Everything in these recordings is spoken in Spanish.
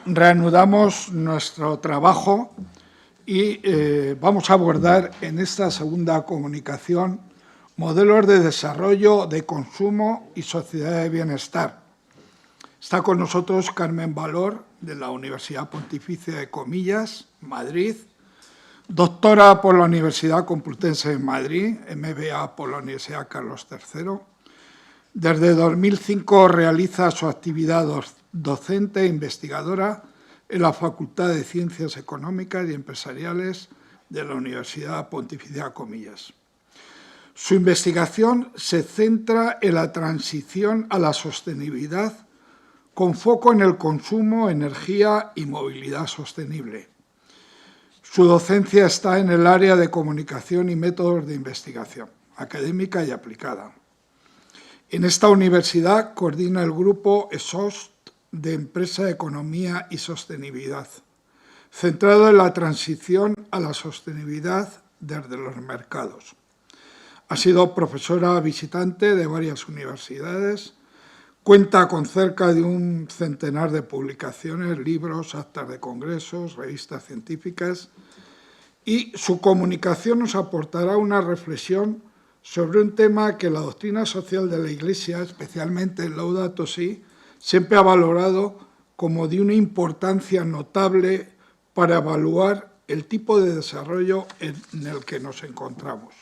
Reanudamos nuestro trabajo y vamos a abordar en esta segunda comunicación modelos de desarrollo, de consumo y sociedad de bienestar. Está con nosotros Carmen Valor, de la Universidad Pontificia de Comillas, Madrid, doctora por la Universidad Complutense de Madrid, MBA por la Universidad Carlos III. Desde 2005 realiza su actividad docente e investigadora en la Facultad de Ciencias Económicas y Empresariales de la Universidad Pontificia de Comillas. Su investigación se centra en la transición a la sostenibilidad con foco en el consumo, energía y movilidad sostenible. Su docencia está en el área de comunicación y métodos de investigación, académica y aplicada. En esta universidad coordina el grupo ESOST de Empresa, Economía y Sostenibilidad, centrado en la transición a la sostenibilidad desde los mercados. Ha sido profesora visitante de varias universidades, cuenta con cerca de un centenar de publicaciones, libros, actas de congresos, revistas científicas, y su comunicación nos aportará una reflexión sobre un tema que la doctrina social de la Iglesia, especialmente en Laudato Si, siempre ha valorado como de una importancia notable para evaluar el tipo de desarrollo en el que nos encontramos.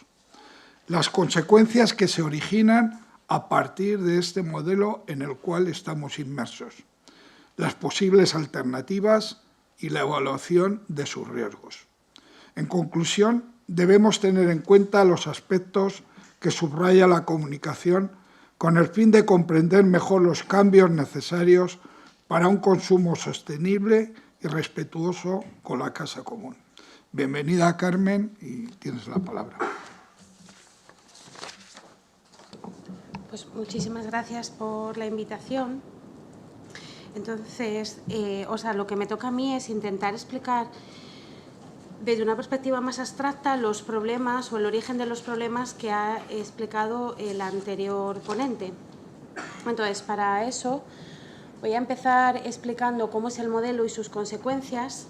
Las consecuencias que se originan a partir de este modelo en el cual estamos inmersos, las posibles alternativas y la evaluación de sus riesgos. En conclusión, debemos tener en cuenta los aspectos que subraya la comunicación con el fin de comprender mejor los cambios necesarios para un consumo sostenible y respetuoso con la casa común. Bienvenida, Carmen, y tienes la palabra. Pues muchísimas gracias por la invitación. Entonces, lo que me toca a mí es intentar explicar desde una perspectiva más abstracta los problemas o el origen de los problemas que ha explicado el anterior ponente. Entonces, para eso voy a empezar explicando cómo es el modelo y sus consecuencias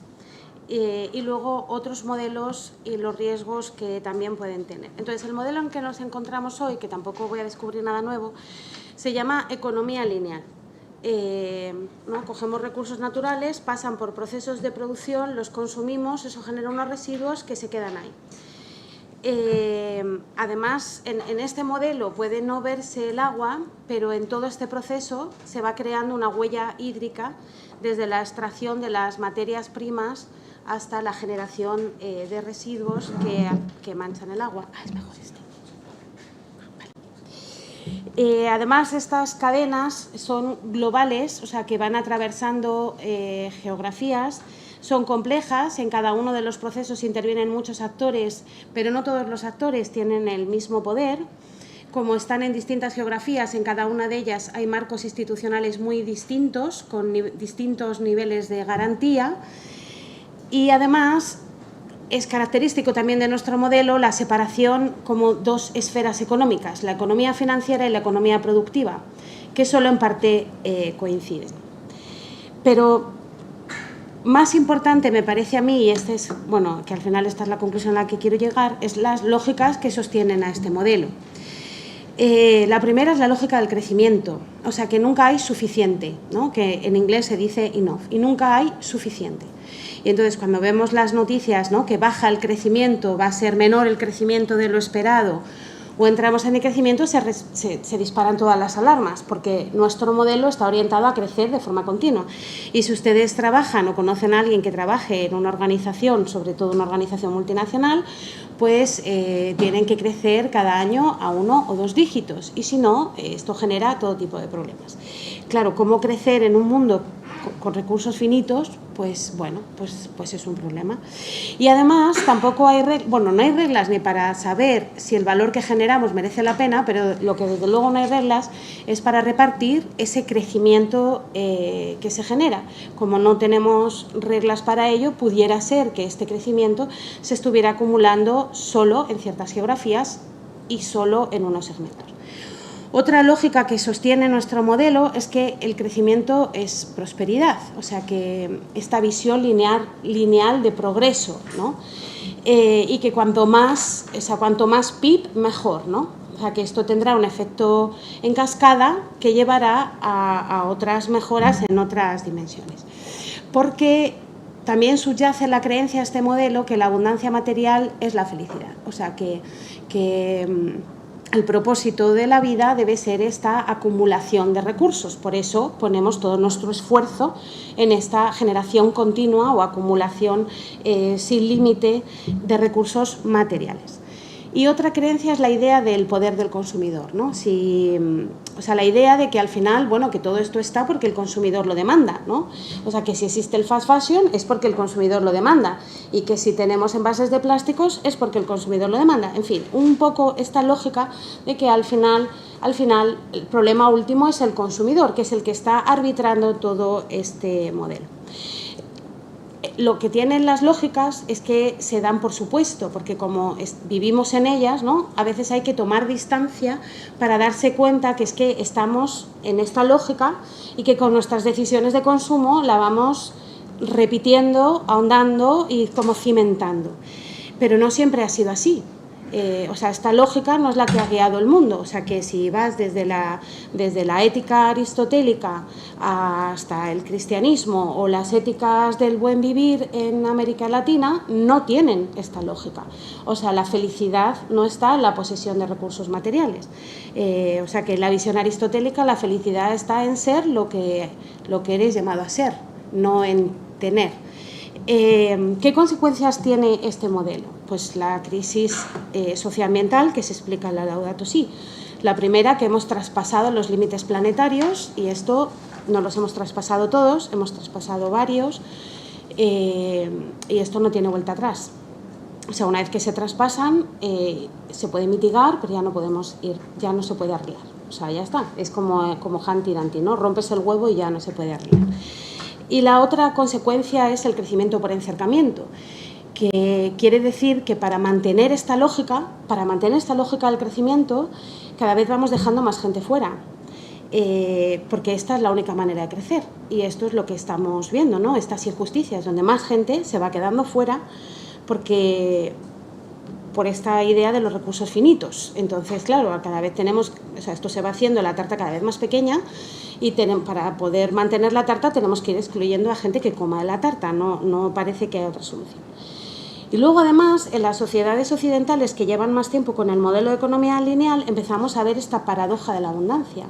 y luego otros modelos y los riesgos que también pueden tener. Entonces, el modelo en que nos encontramos hoy, que tampoco voy a descubrir nada nuevo, se llama economía lineal. Cogemos recursos naturales, pasan por procesos de producción, los consumimos, eso genera unos residuos que se quedan ahí. Además, en este modelo puede no verse el agua, pero en todo este proceso se va creando una huella hídrica desde la extracción de las materias primas hasta la generación de residuos que manchan el agua. Es mejor este. Además, estas cadenas son globales, o sea, que van atravesando geografías, son complejas, en cada uno de los procesos intervienen muchos actores, pero no todos los actores tienen el mismo poder. Como están en distintas geografías, en cada una de ellas hay marcos institucionales muy distintos, con distintos niveles de garantía, y además es característico también de nuestro modelo la separación como dos esferas económicas, la economía financiera y la economía productiva, que solo en parte coinciden. Pero más importante me parece a mí, y que al final esta es la conclusión a la que quiero llegar, es las lógicas que sostienen a este modelo. La primera es la lógica del crecimiento, o sea que nunca hay suficiente, ¿no? Que en inglés se dice enough, y nunca hay suficiente. Y entonces cuando vemos las noticias, ¿no?, que baja el crecimiento, va a ser menor el crecimiento de lo esperado, o entramos en el crecimiento, se disparan todas las alarmas, porque nuestro modelo está orientado a crecer de forma continua. Y si ustedes trabajan o conocen a alguien que trabaje en una organización, sobre todo una organización multinacional, pues tienen que crecer cada año a 1 o 2 dígitos. Y si no, esto genera todo tipo de problemas. Claro, ¿cómo crecer en un mundo con recursos finitos? Pues es un problema. Y además tampoco hay no hay reglas ni para saber si el valor que generamos merece la pena, pero lo que desde luego no hay reglas es para repartir ese crecimiento que se genera. Como no tenemos reglas para ello, pudiera ser que este crecimiento se estuviera acumulando solo en ciertas geografías y solo en unos segmentos. Otra lógica que sostiene nuestro modelo es que el crecimiento es prosperidad, o sea, que esta visión lineal de progreso, ¿no? Y que cuanto más PIB, mejor, ¿no? O sea, que esto tendrá un efecto en cascada que llevará a otras mejoras en otras dimensiones. Porque también subyace la creencia de este modelo que la abundancia material es la felicidad, o sea, que el propósito de la vida debe ser esta acumulación de recursos. Por eso ponemos todo nuestro esfuerzo en esta generación continua o acumulación sin límite de recursos materiales. Y otra creencia es la idea del poder del consumidor, ¿no? O sea, la idea de que al final, bueno, que todo esto está porque el consumidor lo demanda, ¿no? O sea, que si existe el fast fashion es porque el consumidor lo demanda y que si tenemos envases de plásticos es porque el consumidor lo demanda. En fin, un poco esta lógica de que al final el problema último es el consumidor, que es el que está arbitrando todo este modelo. Lo que tienen las lógicas es que se dan por supuesto, porque como vivimos en ellas, ¿no? A veces hay que tomar distancia para darse cuenta que es que estamos en esta lógica y que con nuestras decisiones de consumo la vamos repitiendo, ahondando y como cimentando. Pero no siempre ha sido así. O sea, esta lógica no es la que ha guiado el mundo. O sea, que si vas desde la ética aristotélica hasta el cristianismo o las éticas del buen vivir en América Latina, no tienen esta lógica. O sea, la felicidad no está en la posesión de recursos materiales. O sea, que en la visión aristotélica la felicidad está en ser lo que eres llamado a ser, no en tener. ¿Qué consecuencias tiene este modelo? Pues la crisis socioambiental que se explica en la Laudato Si. La primera, que hemos traspasado los límites planetarios, y esto no los hemos traspasado todos, hemos traspasado varios, y esto no tiene vuelta atrás. O sea, una vez que se traspasan, se puede mitigar, pero ya no podemos ir, ya no se puede arreglar. O sea, ya está. Es como Humpty Dumpty, ¿no? Rompes el huevo y ya no se puede arreglar. Y la otra consecuencia es el crecimiento por encercamiento, que quiere decir que para mantener esta lógica del crecimiento, cada vez vamos dejando más gente fuera, porque esta es la única manera de crecer. Y esto es lo que estamos viendo, ¿no? Estas injusticias, donde más gente se va quedando fuera por esta idea de los recursos finitos. Entonces, claro, cada vez esto se va haciendo la tarta cada vez más pequeña y para poder mantener la tarta tenemos que ir excluyendo a gente que coma de la tarta, no parece que haya otra solución. Y luego, además, en las sociedades occidentales que llevan más tiempo con el modelo de economía lineal, empezamos a ver esta paradoja de la abundancia.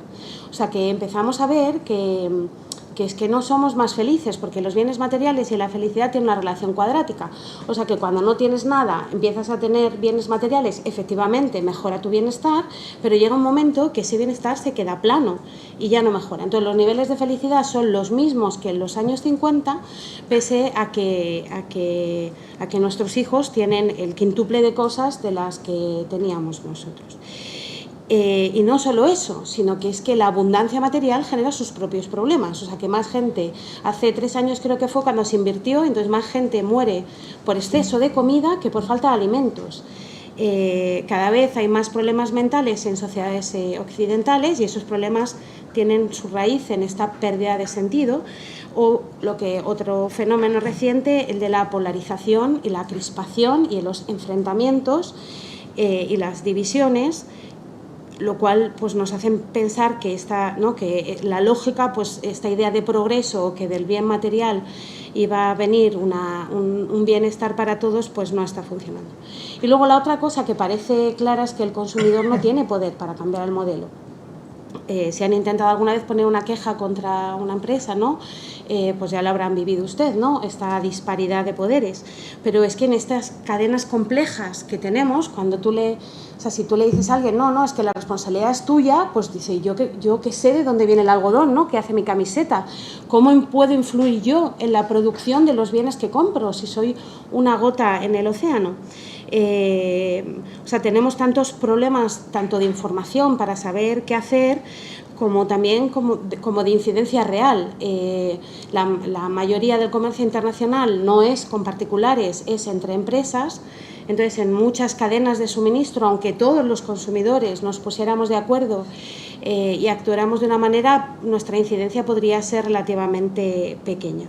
O sea, que empezamos a ver que es que no somos más felices, porque los bienes materiales y la felicidad tienen una relación cuadrática. O sea, que cuando no tienes nada, empiezas a tener bienes materiales, efectivamente mejora tu bienestar, pero llega un momento que ese bienestar se queda plano y ya no mejora. Entonces, los niveles de felicidad son los mismos que en los años 50, pese a que nuestros hijos tienen el quíntuple de cosas de las que teníamos nosotros. Y no solo eso, sino que es que la abundancia material genera sus propios problemas. O sea, que más gente, hace 3 años creo que fue cuando se invirtió, entonces más gente muere por exceso de comida que por falta de alimentos. Cada vez hay más problemas mentales en sociedades occidentales y esos problemas tienen su raíz en esta pérdida de sentido, o otro fenómeno reciente, el de la polarización y la crispación y los enfrentamientos y las divisiones, lo cual pues nos hacen pensar que que la lógica, pues esta idea de progreso, que del bien material iba a venir un bienestar para todos, pues no está funcionando. Y luego la otra cosa que parece clara es que el consumidor no tiene poder para cambiar el modelo. Si han intentado alguna vez poner una queja contra una empresa, ¿no? Pues ya lo habrán vivido usted, ¿no? Esta disparidad de poderes. Pero es que en estas cadenas complejas que tenemos, si tú le dices a alguien, no, es que la responsabilidad es tuya, pues dice, yo que sé de dónde viene el algodón, ¿no? Que hace mi camiseta. ¿Cómo puedo influir yo en la producción de los bienes que compro si soy una gota en el océano? O sea, tenemos tantos problemas, tanto de información para saber qué hacer, como también como de incidencia real. La mayoría del comercio internacional no es con particulares, es entre empresas, Entonces, en muchas cadenas de suministro, aunque todos los consumidores nos pusiéramos de acuerdo y actuáramos de una manera, nuestra incidencia podría ser relativamente pequeña.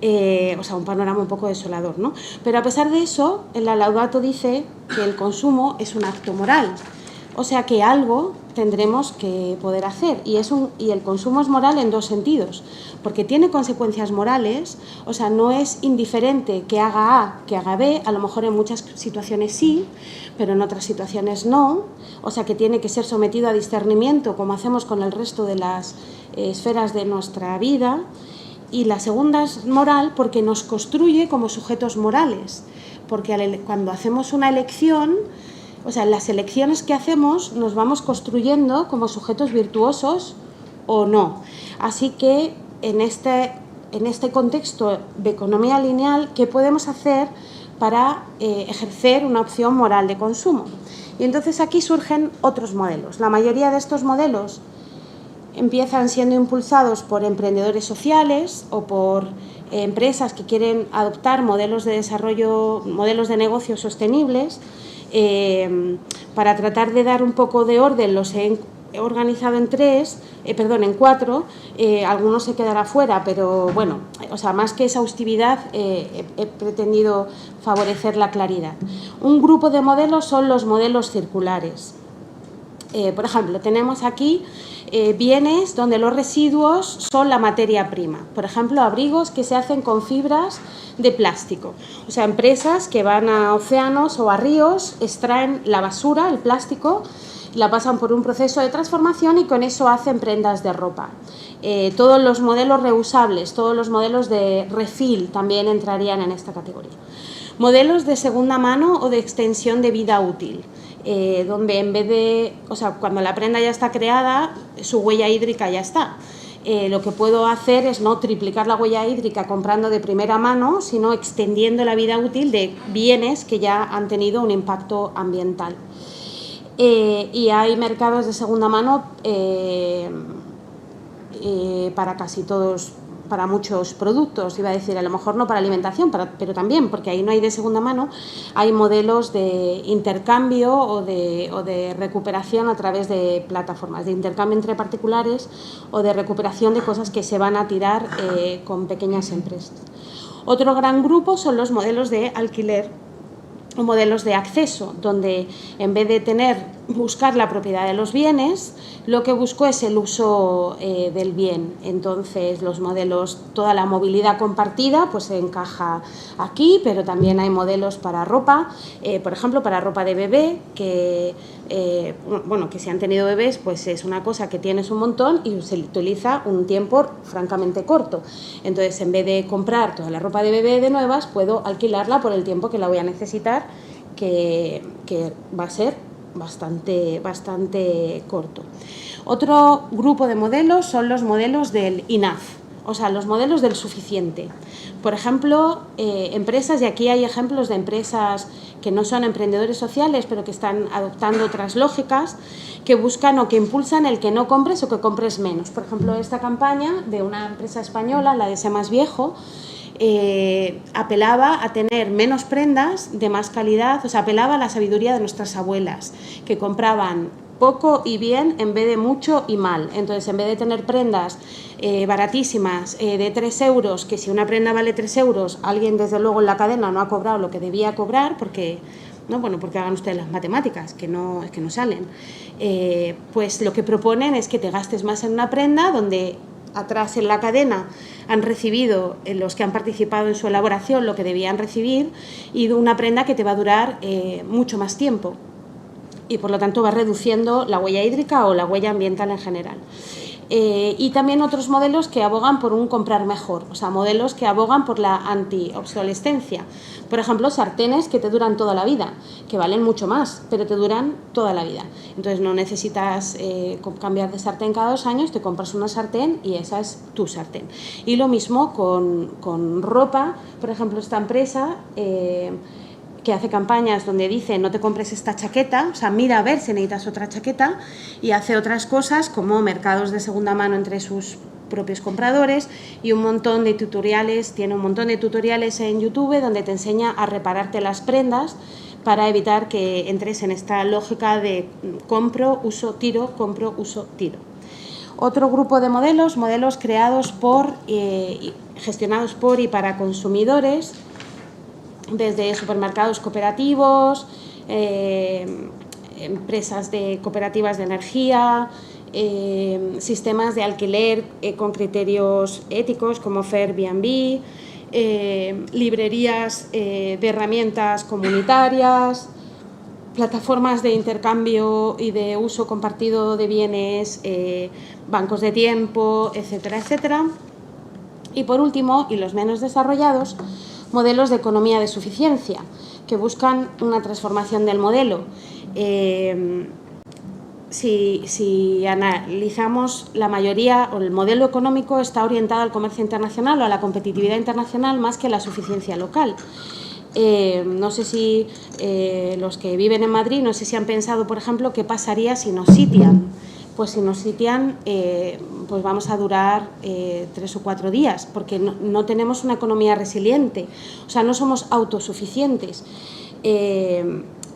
O sea, un panorama un poco desolador, ¿no? Pero a pesar de eso, la Laudato dice que el consumo es un acto moral, o sea que algo tendremos que poder hacer, y el consumo es moral en dos sentidos, porque tiene consecuencias morales, o sea, no es indiferente que haga A, que haga B, a lo mejor en muchas situaciones sí, pero en otras situaciones no, o sea que tiene que ser sometido a discernimiento como hacemos con el resto de las esferas de nuestra vida. Y la segunda es moral porque nos construye como sujetos morales, porque cuando hacemos una elección, o sea, en las elecciones que hacemos nos vamos construyendo como sujetos virtuosos o no. Así que en este contexto de economía lineal, ¿qué podemos hacer para ejercer una opción moral de consumo? Y entonces aquí surgen otros modelos. La mayoría de estos modelos empiezan siendo impulsados por emprendedores sociales o por empresas que quieren adoptar modelos de desarrollo, modelos de negocios sostenibles. Para tratar de dar un poco de orden, los he organizado en cuatro, algunos se quedará fuera, pero bueno, o sea, más que exhaustividad, he pretendido favorecer la claridad. Un grupo de modelos son los modelos circulares. Por ejemplo, tenemos aquí bienes donde los residuos son la materia prima. Por ejemplo, abrigos que se hacen con fibras de plástico. O sea, empresas que van a océanos o a ríos, extraen la basura, el plástico, la pasan por un proceso de transformación y con eso hacen prendas de ropa. Todos los modelos reusables, todos los modelos de refill también entrarían en esta categoría. Modelos de segunda mano o de extensión de vida útil. Donde en vez de, o sea, cuando la prenda ya está creada, su huella hídrica ya está. Lo que puedo hacer es no triplicar la huella hídrica comprando de primera mano, sino extendiendo la vida útil de bienes que ya han tenido un impacto ambiental. Y hay mercados de segunda mano para casi todos, para muchos productos, iba a decir, a lo mejor no para alimentación, pero también, porque ahí no hay de segunda mano, hay modelos de intercambio o de recuperación a través de plataformas, de intercambio entre particulares o de recuperación de cosas que se van a tirar con pequeñas empresas. Otro gran grupo son los modelos de alquiler o modelos de acceso, donde en vez de buscar la propiedad de los bienes, lo que busco es el uso del bien. Entonces, los modelos, toda la movilidad compartida, pues se encaja aquí, pero también hay modelos para ropa, por ejemplo, para ropa de bebé, que si han tenido bebés, pues es una cosa que tienes un montón y se utiliza un tiempo francamente corto. Entonces, en vez de comprar toda la ropa de bebé de nuevas, puedo alquilarla por el tiempo que la voy a necesitar, que va a ser bastante corto. Otro grupo de modelos son los modelos del enough, o sea, los modelos del suficiente. Por ejemplo, empresas, y aquí hay ejemplos de empresas que no son emprendedores sociales, pero que están adoptando otras lógicas, que buscan o que impulsan el que no compres o que compres menos. Por ejemplo, esta campaña de una empresa española, la de Sé Más Viejo, apelaba a tener menos prendas de más calidad, o sea, apelaba a la sabiduría de nuestras abuelas, que compraban poco y bien en vez de mucho y mal. Entonces, en vez de tener prendas baratísimas de 3 euros, que si una prenda vale 3 euros, alguien desde luego en la cadena no ha cobrado lo que debía cobrar, porque hagan ustedes las matemáticas, que no salen. Pues lo que proponen es que te gastes más en una prenda donde atrás en la cadena han recibido los que han participado en su elaboración lo que debían recibir, y de una prenda que te va a durar mucho más tiempo y por lo tanto va reduciendo la huella hídrica o la huella ambiental en general. Y también otros modelos que abogan por un comprar mejor, o sea, modelos que abogan por la anti-obsolescencia. Por ejemplo, sartenes que te duran toda la vida, que valen mucho más, pero te duran toda la vida. Entonces no necesitas cambiar de sartén cada 2 años, te compras una sartén y esa es tu sartén. Y lo mismo con ropa. Por ejemplo, esta empresa que hace campañas donde dice no te compres esta chaqueta, o sea, mira a ver si necesitas otra chaqueta, y hace otras cosas como mercados de segunda mano entre sus propios compradores y un montón de tutoriales, tiene un montón de tutoriales en YouTube donde te enseña a repararte las prendas para evitar que entres en esta lógica de compro, uso, tiro, compro, uso, tiro. Otro grupo de modelos creados por, gestionados por y para consumidores, desde supermercados cooperativos, empresas de cooperativas de energía, sistemas de alquiler con criterios éticos como Airbnb, librerías de herramientas comunitarias, plataformas de intercambio y de uso compartido de bienes, bancos de tiempo, etcétera, etcétera. Y por último, y los menos desarrollados, modelos de economía de suficiencia, que buscan una transformación del modelo. Si analizamos, la mayoría o el modelo económico está orientado al comercio internacional o a la competitividad internacional más que a la suficiencia local. No sé si los que viven en Madrid, no sé si han pensado, por ejemplo, qué pasaría si nos sitian. Pues si nos sitian, pues vamos a durar 3 o 4 días, porque no tenemos una economía resiliente, o sea, no somos autosuficientes.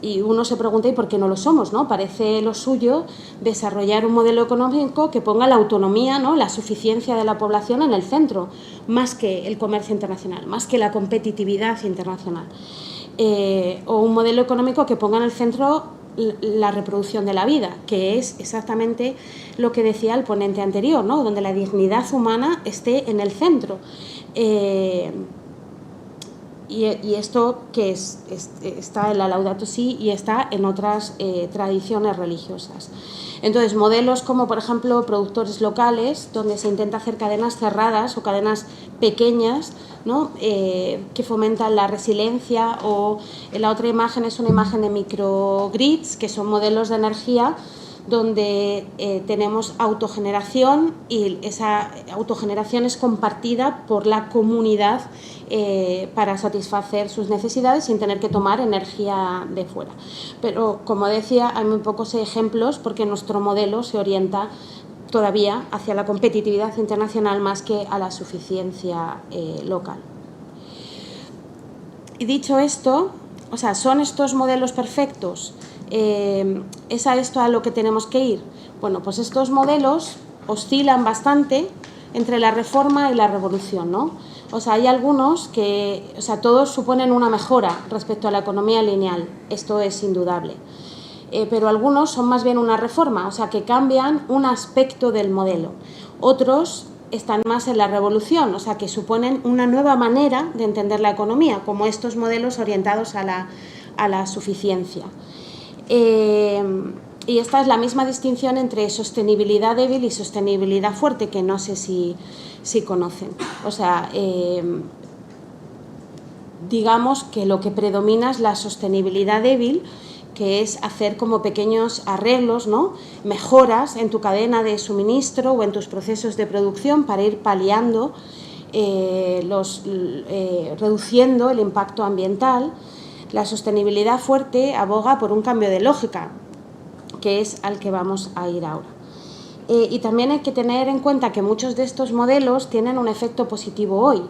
Y uno se pregunta, ¿y por qué no lo somos? ¿No? Parece lo suyo desarrollar un modelo económico que ponga la autonomía, ¿no?, la suficiencia de la población en el centro, más que el comercio internacional, más que la competitividad internacional. O un modelo económico que ponga en el centro la reproducción de la vida, que es exactamente lo que decía el ponente anterior, ¿no?, donde la dignidad humana esté en el centro. Y esto que está en la Laudato Si y está en otras tradiciones religiosas. Entonces, modelos como, por ejemplo, productores locales, donde se intenta hacer cadenas cerradas o cadenas pequeñas, ¿no?, que fomentan la resiliencia, o la otra imagen es una imagen de microgrids, que son modelos de energía donde tenemos autogeneración, y esa autogeneración es compartida por la comunidad para satisfacer sus necesidades sin tener que tomar energía de fuera. Pero, como decía, hay muy pocos ejemplos porque nuestro modelo se orienta todavía hacia la competitividad internacional más que a la suficiencia local. Y dicho esto, o sea, ¿son estos modelos perfectos? ¿Es a esto a lo que tenemos que ir? Bueno, pues estos modelos oscilan bastante entre la reforma y la revolución, ¿no? O sea, hay algunos que, o sea, todos suponen una mejora respecto a la economía lineal, esto es indudable. Pero algunos son más bien una reforma, o sea, que cambian un aspecto del modelo. Otros están más en la revolución, o sea, que suponen una nueva manera de entender la economía, como estos modelos orientados a la suficiencia. Y esta es la misma distinción entre sostenibilidad débil y sostenibilidad fuerte, que no sé si conocen. O sea, digamos que lo que predomina es la sostenibilidad débil, que es hacer como pequeños arreglos, ¿no?, mejoras en tu cadena de suministro o en tus procesos de producción para ir paliando, reduciendo el impacto ambiental. La sostenibilidad fuerte aboga por un cambio de lógica, que es al que vamos a ir ahora. Y también hay que tener en cuenta que muchos de estos modelos tienen un efecto positivo hoy,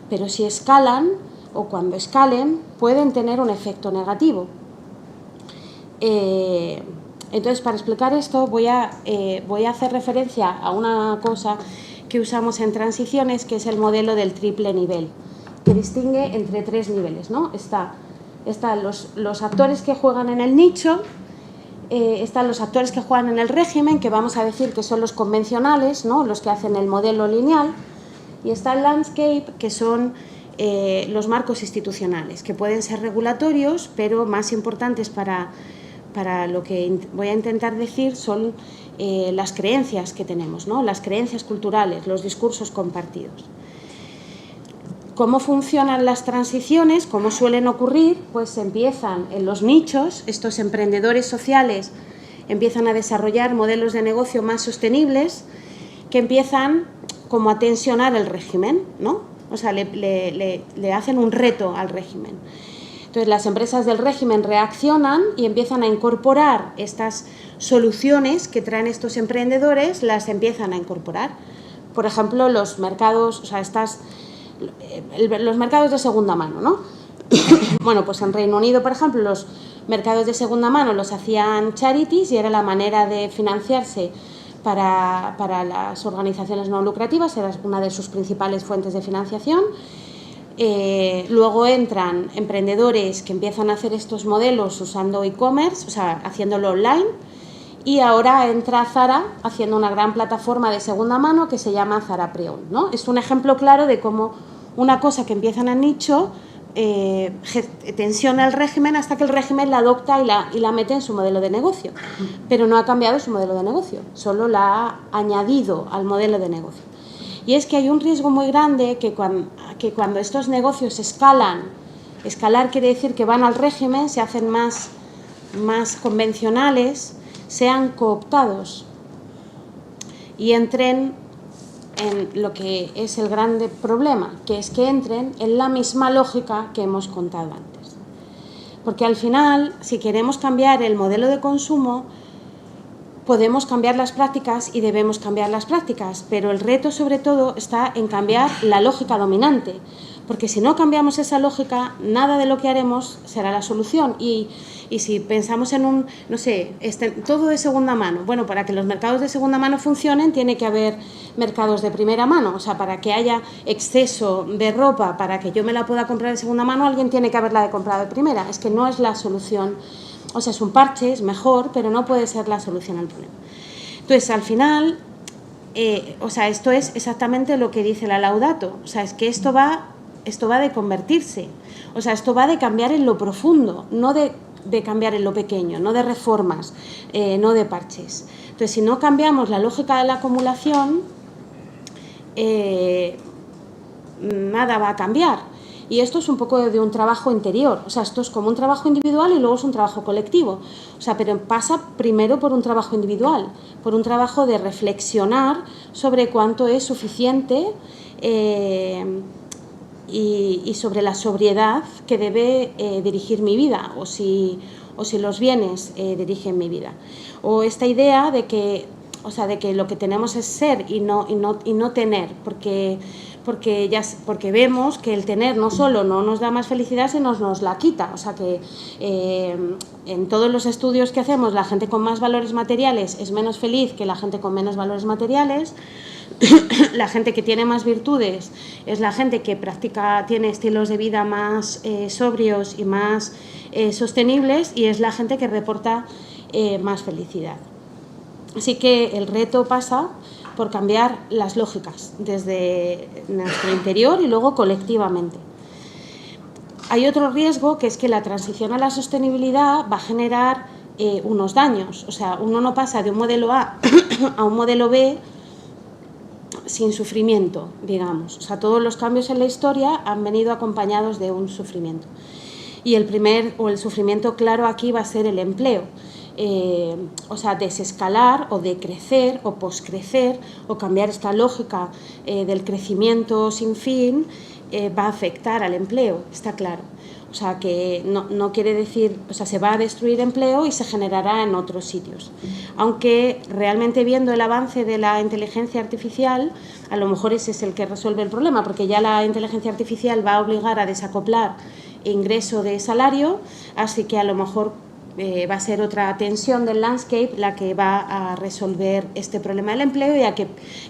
pero si escalan o cuando escalen pueden tener un efecto negativo. Entonces, para explicar esto voy a hacer referencia a una cosa que usamos en transiciones, que es el modelo del triple nivel, que distingue entre 3 niveles, ¿no? Están los actores que juegan en el nicho, están los actores que juegan en el régimen, que vamos a decir que son los convencionales, ¿no?, los que hacen el modelo lineal, y está el landscape, que son los marcos institucionales, que pueden ser regulatorios, pero más importantes para lo que voy a intentar decir son las creencias que tenemos, ¿no?, las creencias culturales, los discursos compartidos. ¿Cómo funcionan las transiciones? ¿Cómo suelen ocurrir? Pues empiezan en los nichos, estos emprendedores sociales empiezan a desarrollar modelos de negocio más sostenibles que empiezan como a tensionar el régimen, ¿no? O sea, le hacen un reto al régimen. Entonces, las empresas del régimen reaccionan y empiezan a incorporar estas soluciones que traen estos emprendedores, las empiezan a incorporar por ejemplo, los mercados, o sea, los mercados de segunda mano, ¿no? Bueno, pues en Reino Unido, por ejemplo, los mercados de segunda mano los hacían charities y era la manera de financiarse para las organizaciones no lucrativas, era una de sus principales fuentes de financiación. Luego entran emprendedores que empiezan a hacer estos modelos usando e-commerce, o sea, haciéndolo online, y ahora entra Zara haciendo una gran plataforma de segunda mano que se llama Zara Pre-Owned, ¿no? Es un ejemplo claro de cómo una cosa que empieza en el nicho tensiona el régimen hasta que el régimen la adopta y la mete en su modelo de negocio, pero no ha cambiado su modelo de negocio, solo la ha añadido al modelo de negocio. Y es que hay un riesgo muy grande que cuando estos negocios escalar quiere decir que van al régimen, se hacen más convencionales, sean cooptados y entren en lo que es el grande problema, que es que entren en la misma lógica que hemos contado antes. Porque al final, si queremos cambiar el modelo de consumo, podemos cambiar las prácticas y debemos cambiar las prácticas, pero el reto sobre todo está en cambiar la lógica dominante, porque si no cambiamos esa lógica, nada de lo que haremos será la solución. Y si pensamos en todo de segunda mano, bueno, para que los mercados de segunda mano funcionen tiene que haber mercados de primera mano, o sea, para que haya exceso de ropa, para que yo me la pueda comprar de segunda mano, alguien tiene que haberla comprado de primera. Es que no es la solución. O sea, es un parche, es mejor, pero no puede ser la solución al problema. Entonces, al final, esto es exactamente lo que dice la Laudato. O sea, es que esto va de convertirse. O sea, esto va de cambiar en lo profundo, no de cambiar en lo pequeño, no de reformas, no de parches. Entonces, si no cambiamos la lógica de la acumulación, nada va a cambiar. Y esto es un poco de un trabajo interior, o sea, esto es como un trabajo individual y luego es un trabajo colectivo. O sea, pero pasa primero por un trabajo individual, por un trabajo de reflexionar sobre cuánto es suficiente y sobre la sobriedad que debe dirigir mi vida, o si los bienes dirigen mi vida. O esta idea de que lo que tenemos es ser y no tener, porque vemos que el tener no solo no nos da más felicidad, sino nos la quita. O sea que en todos los estudios que hacemos, la gente con más valores materiales es menos feliz que la gente con menos valores materiales. La gente que tiene más virtudes es la gente que tiene estilos de vida más sobrios y más sostenibles, y es la gente que reporta más felicidad. Así que el reto pasa por cambiar las lógicas desde nuestro interior y luego colectivamente. Hay otro riesgo, que es que la transición a la sostenibilidad va a generar unos daños. O sea, uno no pasa de un modelo A a un modelo B sin sufrimiento, digamos. O sea, todos los cambios en la historia han venido acompañados de un sufrimiento. Y el sufrimiento claro aquí va a ser el empleo. O sea, desescalar o decrecer o poscrecer o cambiar esta lógica del crecimiento sin fin va a afectar al empleo, está claro. O sea, que no quiere decir, o sea, se va a destruir empleo y se generará en otros sitios. Aunque realmente viendo el avance de la inteligencia artificial, a lo mejor ese es el que resuelve el problema, porque ya la inteligencia artificial va a obligar a desacoplar ingreso de salario, así que a lo mejor va a ser otra tensión del landscape la que va a resolver este problema del empleo, y a que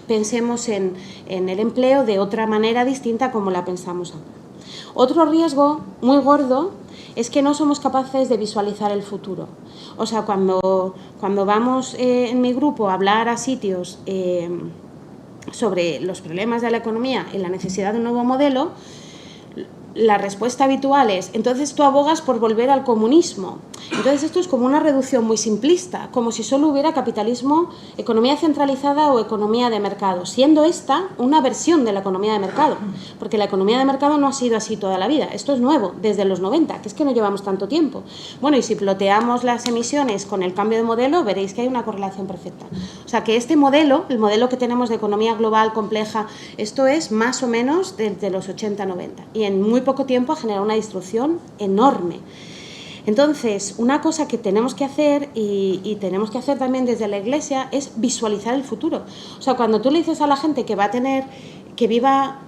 pensemos en el empleo de otra manera distinta como la pensamos ahora. Otro riesgo muy gordo es que no somos capaces de visualizar el futuro. O sea, cuando vamos en mi grupo a hablar a sitios sobre los problemas de la economía y la necesidad de un nuevo modelo, la respuesta habitual es: entonces tú abogas por volver al comunismo. Entonces esto es como una reducción muy simplista, como si solo hubiera capitalismo, economía centralizada o economía de mercado, siendo esta una versión de la economía de mercado, porque la economía de mercado no ha sido así toda la vida. Esto es nuevo, desde los 90, que es que no llevamos tanto tiempo. Bueno, y si ploteamos las emisiones con el cambio de modelo, veréis que hay una correlación perfecta. O sea que este modelo, el modelo que tenemos de economía global compleja, esto es más o menos desde los 80-90, y en muy poco tiempo ha generado una destrucción enorme. Entonces, una cosa que tenemos que hacer y tenemos que hacer también desde la Iglesia es visualizar el futuro. O sea, cuando tú le dices a la gente que va a tener, que viva,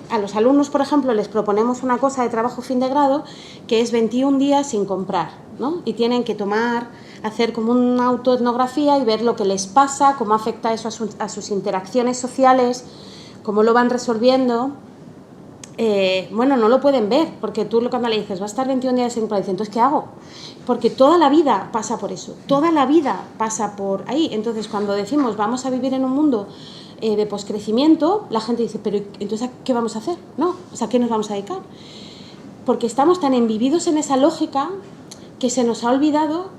a los alumnos, por ejemplo, les proponemos una cosa de trabajo fin de grado que es 21 días sin comprar, ¿no? Y tienen que hacer como una autoetnografía y ver lo que les pasa, cómo afecta eso a sus interacciones sociales, cómo lo van resolviendo. Bueno, no lo pueden ver, porque tú cuando le dices va a estar 21 días sin comprar, dices, entonces ¿qué hago? Porque toda la vida pasa por eso, toda la vida pasa por ahí. Entonces, cuando decimos vamos a vivir en un mundo de poscrecimiento, la gente dice, pero entonces ¿qué vamos a hacer? No, o sea, ¿qué nos vamos a dedicar? Porque estamos tan embebidos en esa lógica que se nos ha olvidado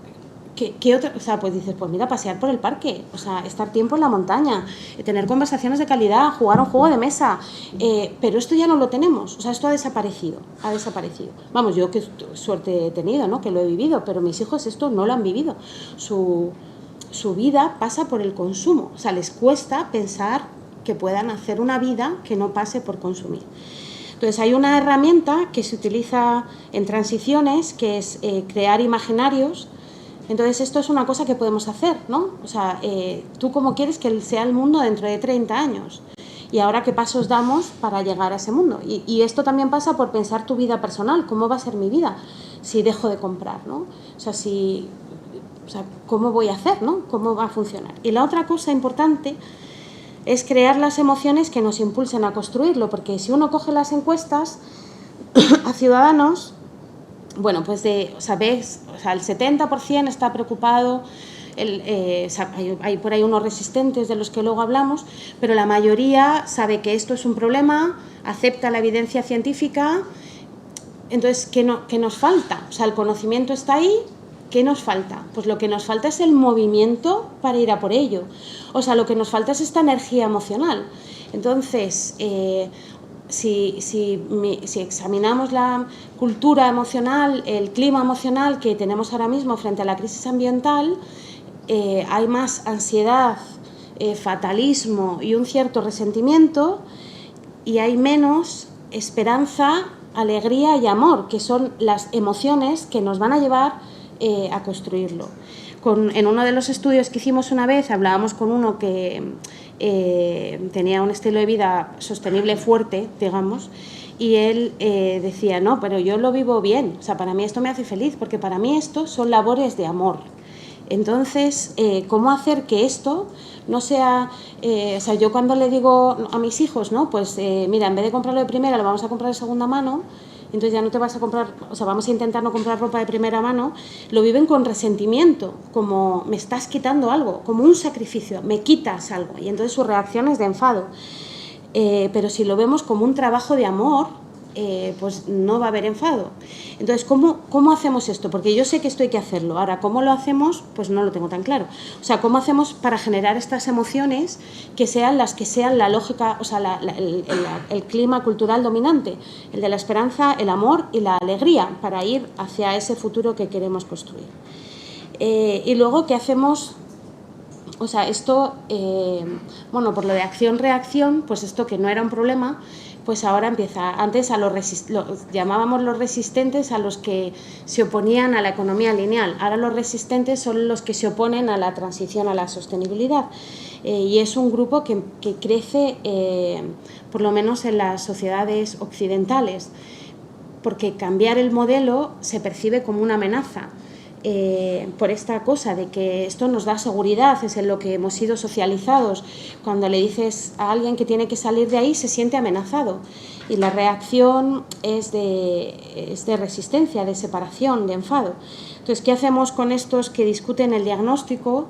que otra, o sea, pues dices, pues mira, pasear por el parque, o sea, estar tiempo en la montaña, tener conversaciones de calidad, jugar a un juego de mesa, pero esto ya no lo tenemos, o sea, esto ha desaparecido. Vamos, yo qué suerte he tenido, ¿no? Que lo he vivido, pero mis hijos esto no lo han vivido. Su vida pasa por el consumo, o sea, les cuesta pensar que puedan hacer una vida que no pase por consumir. Entonces, hay una herramienta que se utiliza en transiciones, que es crear imaginarios. Entonces, esto es una cosa que podemos hacer, ¿no? O sea, tú cómo quieres que sea el mundo dentro de 30 años y ahora qué pasos damos para llegar a ese mundo. Y esto también pasa por pensar tu vida personal, cómo va a ser mi vida si dejo de comprar, ¿no? O sea, ¿cómo voy a hacer, ¿no? ¿Cómo va a funcionar? Y la otra cosa importante es crear las emociones que nos impulsen a construirlo, porque si uno coge las encuestas a ciudadanos, bueno, pues el 70% está preocupado, hay por ahí unos resistentes de los que luego hablamos, pero la mayoría sabe que esto es un problema, acepta la evidencia científica. Entonces, ¿qué nos falta? O sea, el conocimiento está ahí, ¿qué nos falta? Pues lo que nos falta es el movimiento para ir a por ello. O sea, lo que nos falta es esta energía emocional. Entonces, si examinamos la cultura emocional, el clima emocional que tenemos ahora mismo frente a la crisis ambiental, hay más ansiedad, fatalismo y un cierto resentimiento, y hay menos esperanza, alegría y amor, que son las emociones que nos van a llevar a construirlo. En uno de los estudios que hicimos una vez, hablábamos con uno que tenía un estilo de vida sostenible fuerte, digamos, y él decía, no, pero yo lo vivo bien, o sea, para mí esto me hace feliz, porque para mí esto son labores de amor. Entonces, ¿cómo hacer que esto no sea... o sea, yo cuando le digo a mis hijos, ¿no? Pues mira, en vez de comprarlo de primera, lo vamos a comprar de segunda mano, entonces ya no te vas a comprar, o sea, vamos a intentar no comprar ropa de primera mano, lo viven con resentimiento, como me estás quitando algo, como un sacrificio, me quitas algo, y entonces su reacción es de enfado. Pero si lo vemos como un trabajo de amor, pues no va a haber enfado. Entonces, ¿cómo hacemos esto? Porque yo sé que esto hay que hacerlo. Ahora, ¿cómo lo hacemos? Pues no lo tengo tan claro. O sea, ¿cómo hacemos para generar estas emociones que sean las que sean la lógica, o sea, el clima cultural dominante, el de la esperanza, el amor y la alegría, para ir hacia ese futuro que queremos construir? Y luego, ¿qué hacemos? O sea, esto, bueno, por lo de acción-reacción, pues esto que no era un problema, pues ahora empieza. Antes llamábamos los resistentes a los que se oponían a la economía lineal. Ahora los resistentes son los que se oponen a la transición a la sostenibilidad. Y es un grupo que crece, por lo menos en las sociedades occidentales, porque cambiar el modelo se percibe como una amenaza. Por esta cosa de que esto nos da seguridad, es en lo que hemos sido socializados. Cuando le dices a alguien que tiene que salir de ahí, se siente amenazado, y la reacción es de resistencia, de separación, de enfado. Entonces, ¿qué hacemos con estos que discuten el diagnóstico,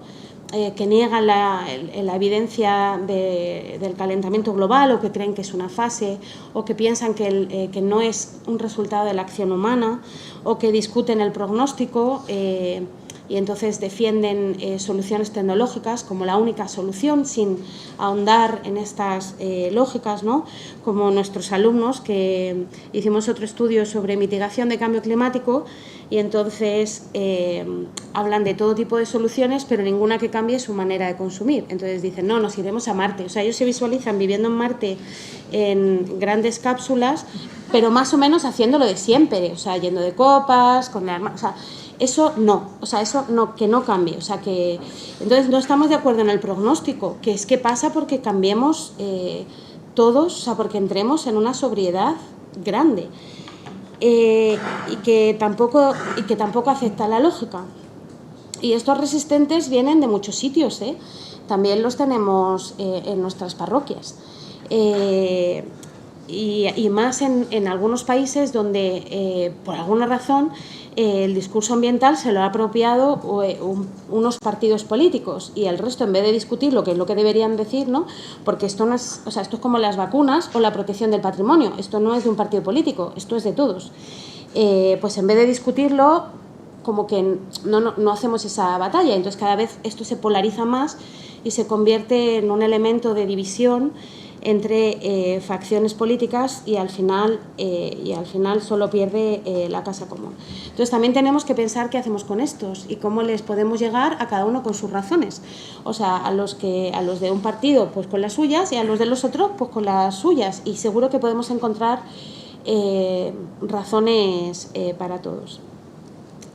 que niegan la evidencia del calentamiento global, o que creen que es una fase, o que piensan que no es un resultado de la acción humana, o que discuten el pronóstico? y entonces defienden soluciones tecnológicas como la única solución, sin ahondar en estas lógicas, ¿no? Como nuestros alumnos, que hicimos otro estudio sobre mitigación de cambio climático y entonces hablan de todo tipo de soluciones, pero ninguna que cambie su manera de consumir. Entonces dicen, no, nos iremos a Marte. O sea, ellos se visualizan viviendo en Marte en grandes cápsulas, pero más o menos haciéndolo de siempre, o sea, yendo de copas, con la... O sea, eso no, o sea, eso no, que no cambie, o sea, que... Entonces no estamos de acuerdo en el pronóstico, que es que pasa porque cambiemos todos, o sea, porque entremos en una sobriedad grande y que tampoco acepta la lógica. Y estos resistentes vienen de muchos sitios, también los tenemos en nuestras parroquias. Y más en algunos países donde, por alguna razón, el discurso ambiental se lo ha apropiado unos partidos políticos y el resto, en vez de discutir lo que es lo que deberían decir, ¿no? Porque esto no es, o sea, esto es como las vacunas o la protección del patrimonio, esto no es de un partido político, esto es de todos. Pues en vez de discutirlo, como que no hacemos esa batalla, entonces cada vez esto se polariza más y se convierte en un elemento de división entre facciones políticas y al final solo pierde la casa común. Entonces también tenemos que pensar qué hacemos con estos y cómo les podemos llegar a cada uno con sus razones. O sea, a los de un partido pues con las suyas y a los de los otros pues con las suyas, y seguro que podemos encontrar razones para todos.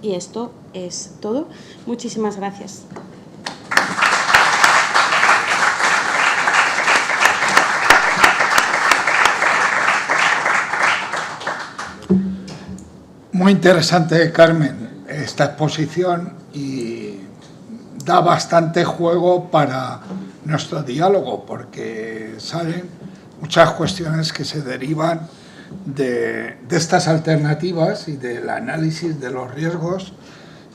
Y esto es todo. Muchísimas gracias. Muy interesante, Carmen, esta exposición, y da bastante juego para nuestro diálogo, porque salen muchas cuestiones que se derivan de estas alternativas y del análisis de los riesgos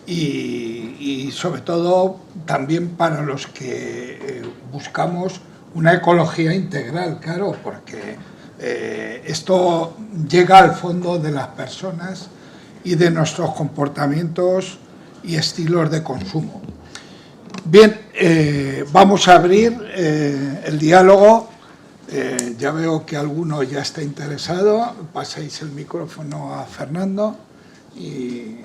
y sobre todo también para los que buscamos una ecología integral, claro, porque esto llega al fondo de las personas y de nuestros comportamientos y estilos de consumo. Bien, vamos a abrir el diálogo. Ya veo que alguno ya está interesado. Paséis el micrófono a Fernando y...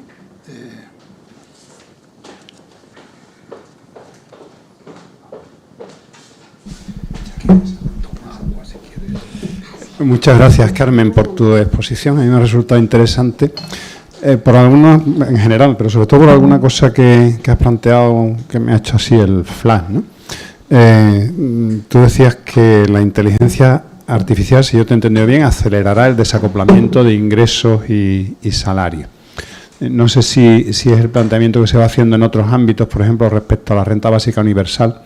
Muchas gracias, Carmen, por tu exposición. A mí me ha resultado interesante por algunos, en general, pero sobre todo por alguna cosa que has planteado que me ha hecho así el flash, ¿no? Tú decías que la inteligencia artificial, si yo te he entendido bien, acelerará el desacoplamiento de ingresos y salarios. No sé si es el planteamiento que se va haciendo en otros ámbitos, por ejemplo, respecto a la renta básica universal,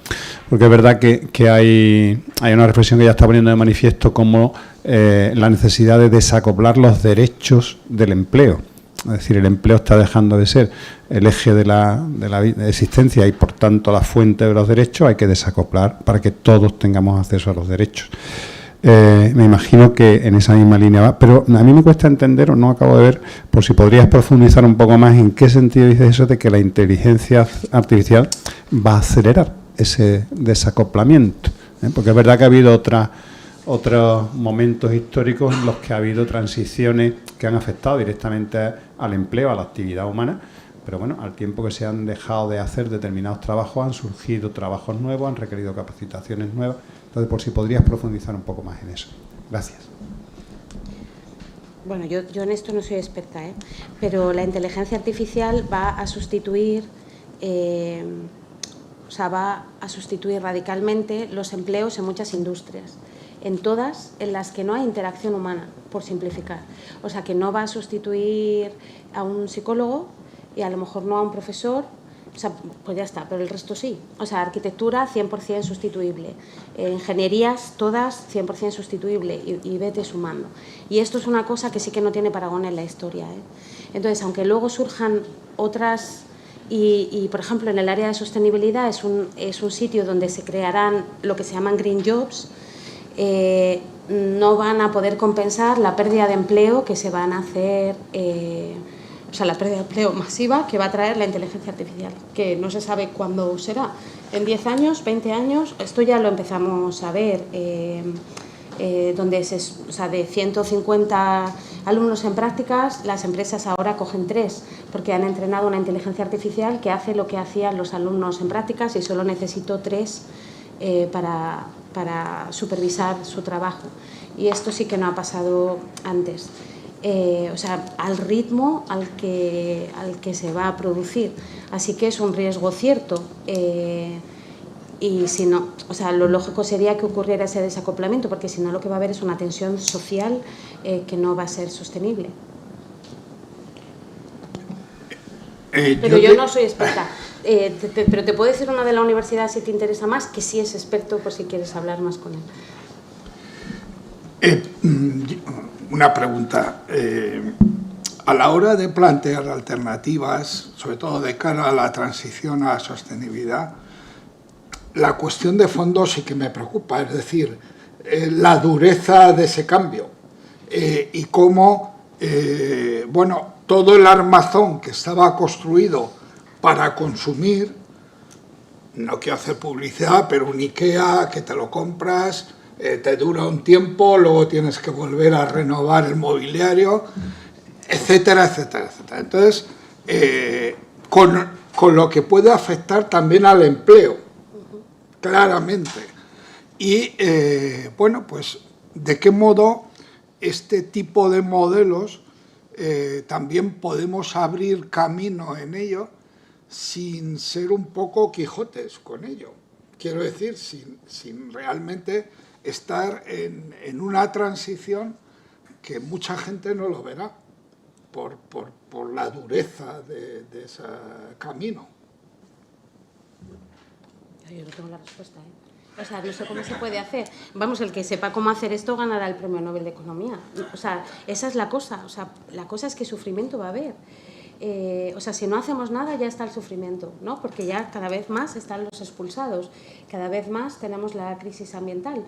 porque es verdad que hay una reflexión que ya está poniendo de manifiesto como la necesidad de desacoplar los derechos del empleo. Es decir, el empleo está dejando de ser el eje de la existencia y, por tanto, la fuente de los derechos. Hay que desacoplar para que todos tengamos acceso a los derechos. Me imagino que en esa misma línea va, pero a mí me cuesta entender, o no acabo de ver, por si podrías profundizar un poco más en qué sentido dices eso de que la inteligencia artificial va a acelerar ese desacoplamiento, porque es verdad que ha habido otros momentos históricos en los que ha habido transiciones que han afectado directamente al empleo, a la actividad humana, pero bueno, al tiempo que se han dejado de hacer determinados trabajos, han surgido trabajos nuevos, han requerido capacitaciones nuevas. Entonces, por si podrías profundizar un poco más en eso. Gracias. Bueno, yo en esto no soy experta, pero la inteligencia artificial va a sustituir, va a sustituir radicalmente los empleos en muchas industrias, en todas en las que no hay interacción humana, por simplificar. O sea, que no va a sustituir a un psicólogo y a lo mejor no a un profesor. O sea, pues ya está, pero el resto sí. O sea, arquitectura 100% sustituible, ingenierías todas 100% sustituible y vete sumando. Y esto es una cosa que sí que no tiene parangón en la historia, Entonces, aunque luego surjan otras, y por ejemplo en el área de sostenibilidad es un sitio donde se crearán lo que se llaman green jobs, no van a poder compensar la pérdida de empleo que se van a hacer. O la pérdida de empleo masiva que va a traer la inteligencia artificial, que no se sabe cuándo será. En 10 años, 20 años, esto ya lo empezamos a ver, donde de 150 alumnos en prácticas, las empresas ahora cogen 3, porque han entrenado una inteligencia artificial que hace lo que hacían los alumnos en prácticas y solo necesito 3 para supervisar su trabajo. Y esto sí que no ha pasado antes. Al ritmo al que se va a producir. Así que es un riesgo cierto. Y si no, lo lógico sería que ocurriera ese desacoplamiento, porque si no lo que va a haber es una tensión social que no va a ser sostenible. Pero yo no soy experta. Pero te puedo decir una de la universidad si te interesa más, que sí es experto, por si quieres hablar más con él. Una pregunta. A la hora de plantear alternativas, sobre todo de cara a la transición a la sostenibilidad, la cuestión de fondo sí que me preocupa, es decir, la dureza de ese cambio y cómo, todo el armazón que estaba construido para consumir, no quiero hacer publicidad, pero un IKEA que te lo compras, te dura un tiempo, luego tienes que volver a renovar el mobiliario, etcétera, etcétera, etcétera. Entonces, con lo que puede afectar también al empleo, claramente. Y, ¿de qué modo este tipo de modelos también podemos abrir camino en ello sin ser un poco Quijotes con ello? Quiero decir, sin realmente estar en una transición que mucha gente no lo verá por la dureza de ese camino. Yo no tengo la respuesta, no sé cómo se puede hacer. Vamos, el que sepa cómo hacer esto ganará el Premio Nobel de Economía. Esa es la cosa. La cosa es que sufrimiento va a haber. Si no hacemos nada ya está el sufrimiento, ¿no? Porque ya cada vez más están los expulsados, cada vez más tenemos la crisis ambiental.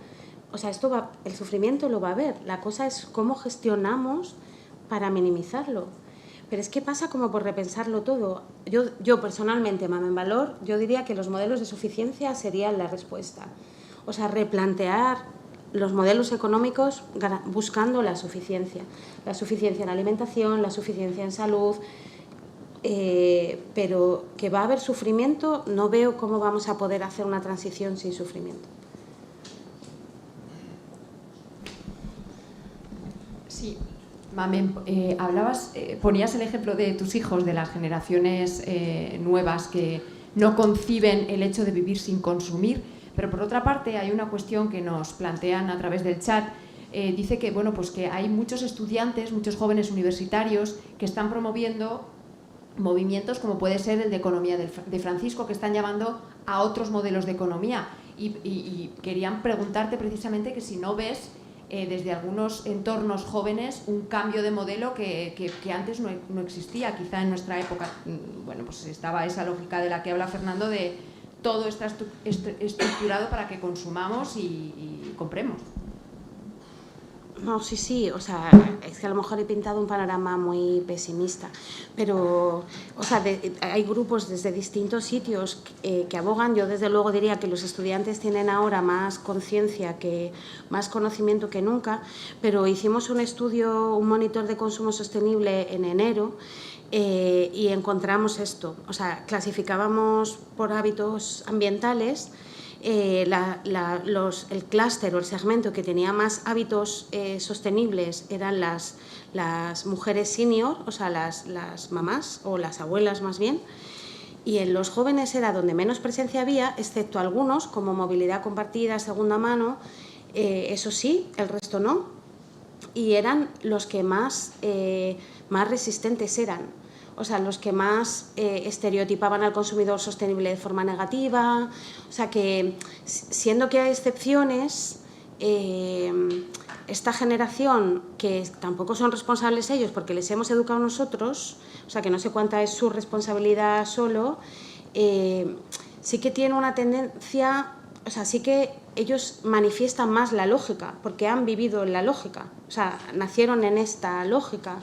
El sufrimiento lo va a haber. La cosa es cómo gestionamos para minimizarlo. Pero es que pasa como por repensarlo todo. Yo personalmente, Mamen Valor, yo diría que los modelos de suficiencia serían la respuesta. Replantear los modelos económicos buscando la suficiencia en alimentación, la suficiencia en salud, pero que va a haber sufrimiento, no veo cómo vamos a poder hacer una transición sin sufrimiento. Sí. Mamen, ponías el ejemplo de tus hijos, de las generaciones nuevas que no conciben el hecho de vivir sin consumir, pero por otra parte hay una cuestión que nos plantean a través del chat. Dice que, que hay muchos estudiantes, muchos jóvenes universitarios que están promoviendo movimientos como puede ser el de Economía de Francisco, que están llamando a otros modelos de economía. Y querían preguntarte precisamente que si no ves desde algunos entornos jóvenes un cambio de modelo que antes no existía. Quizá en nuestra época estaba esa lógica de la que habla Fernando, de todo está estructurado para que consumamos y compremos. No, sí, es que a lo mejor he pintado un panorama muy pesimista, pero, hay grupos desde distintos sitios que abogan. Yo desde luego diría que los estudiantes tienen ahora más conciencia, más conocimiento que nunca, pero hicimos un estudio, un monitor de consumo sostenible en enero, y encontramos esto. Clasificábamos por hábitos ambientales. El clúster o el segmento que tenía más hábitos sostenibles eran las mujeres senior, las mamás o las abuelas más bien, y en los jóvenes era donde menos presencia había, excepto algunos como movilidad compartida, segunda mano, eso sí, el resto no, y eran los que más resistentes eran. Los que más estereotipaban al consumidor sostenible de forma negativa. Que siendo que hay excepciones, esta generación, que tampoco son responsables ellos porque les hemos educado nosotros, que no sé cuánta es su responsabilidad solo, sí que tiene una tendencia, sí que ellos manifiestan más la lógica porque han vivido en la lógica, nacieron en esta lógica.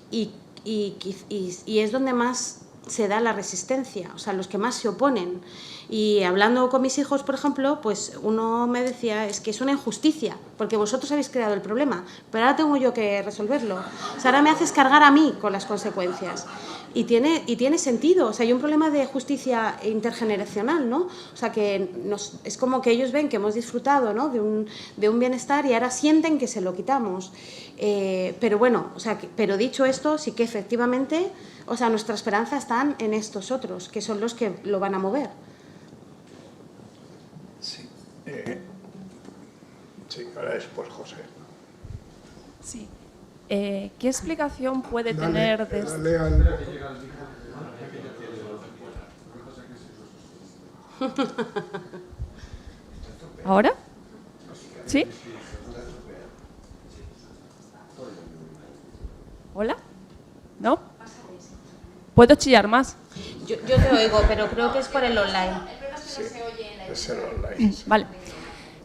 Y y es donde más se da la resistencia, o sea, los que más se oponen. Y hablando con mis hijos, por ejemplo, pues uno me decía, es que es una injusticia, porque vosotros habéis creado el problema, pero ahora tengo yo que resolverlo. O sea, ahora me haces cargar a mí con las consecuencias. Y tiene sentido, o sea, hay un problema de justicia intergeneracional, ¿no? O sea, que es como que ellos ven que hemos disfrutado, ¿no?, de un bienestar y ahora sienten que se lo quitamos. Pero bueno, o sea, pero dicho esto, sí que efectivamente, o sea, nuestra esperanza está en estos otros, que son los que lo van a mover. Sí. Sí, ahora después José. Sí. ¿Qué explicación puede tener Dale al... ¿Ahora? ¿Sí? ¿Hola? ¿No? ¿Puedo chillar más? Yo te oigo, pero creo que es por el online. Sí, es el online. Sí. Vale.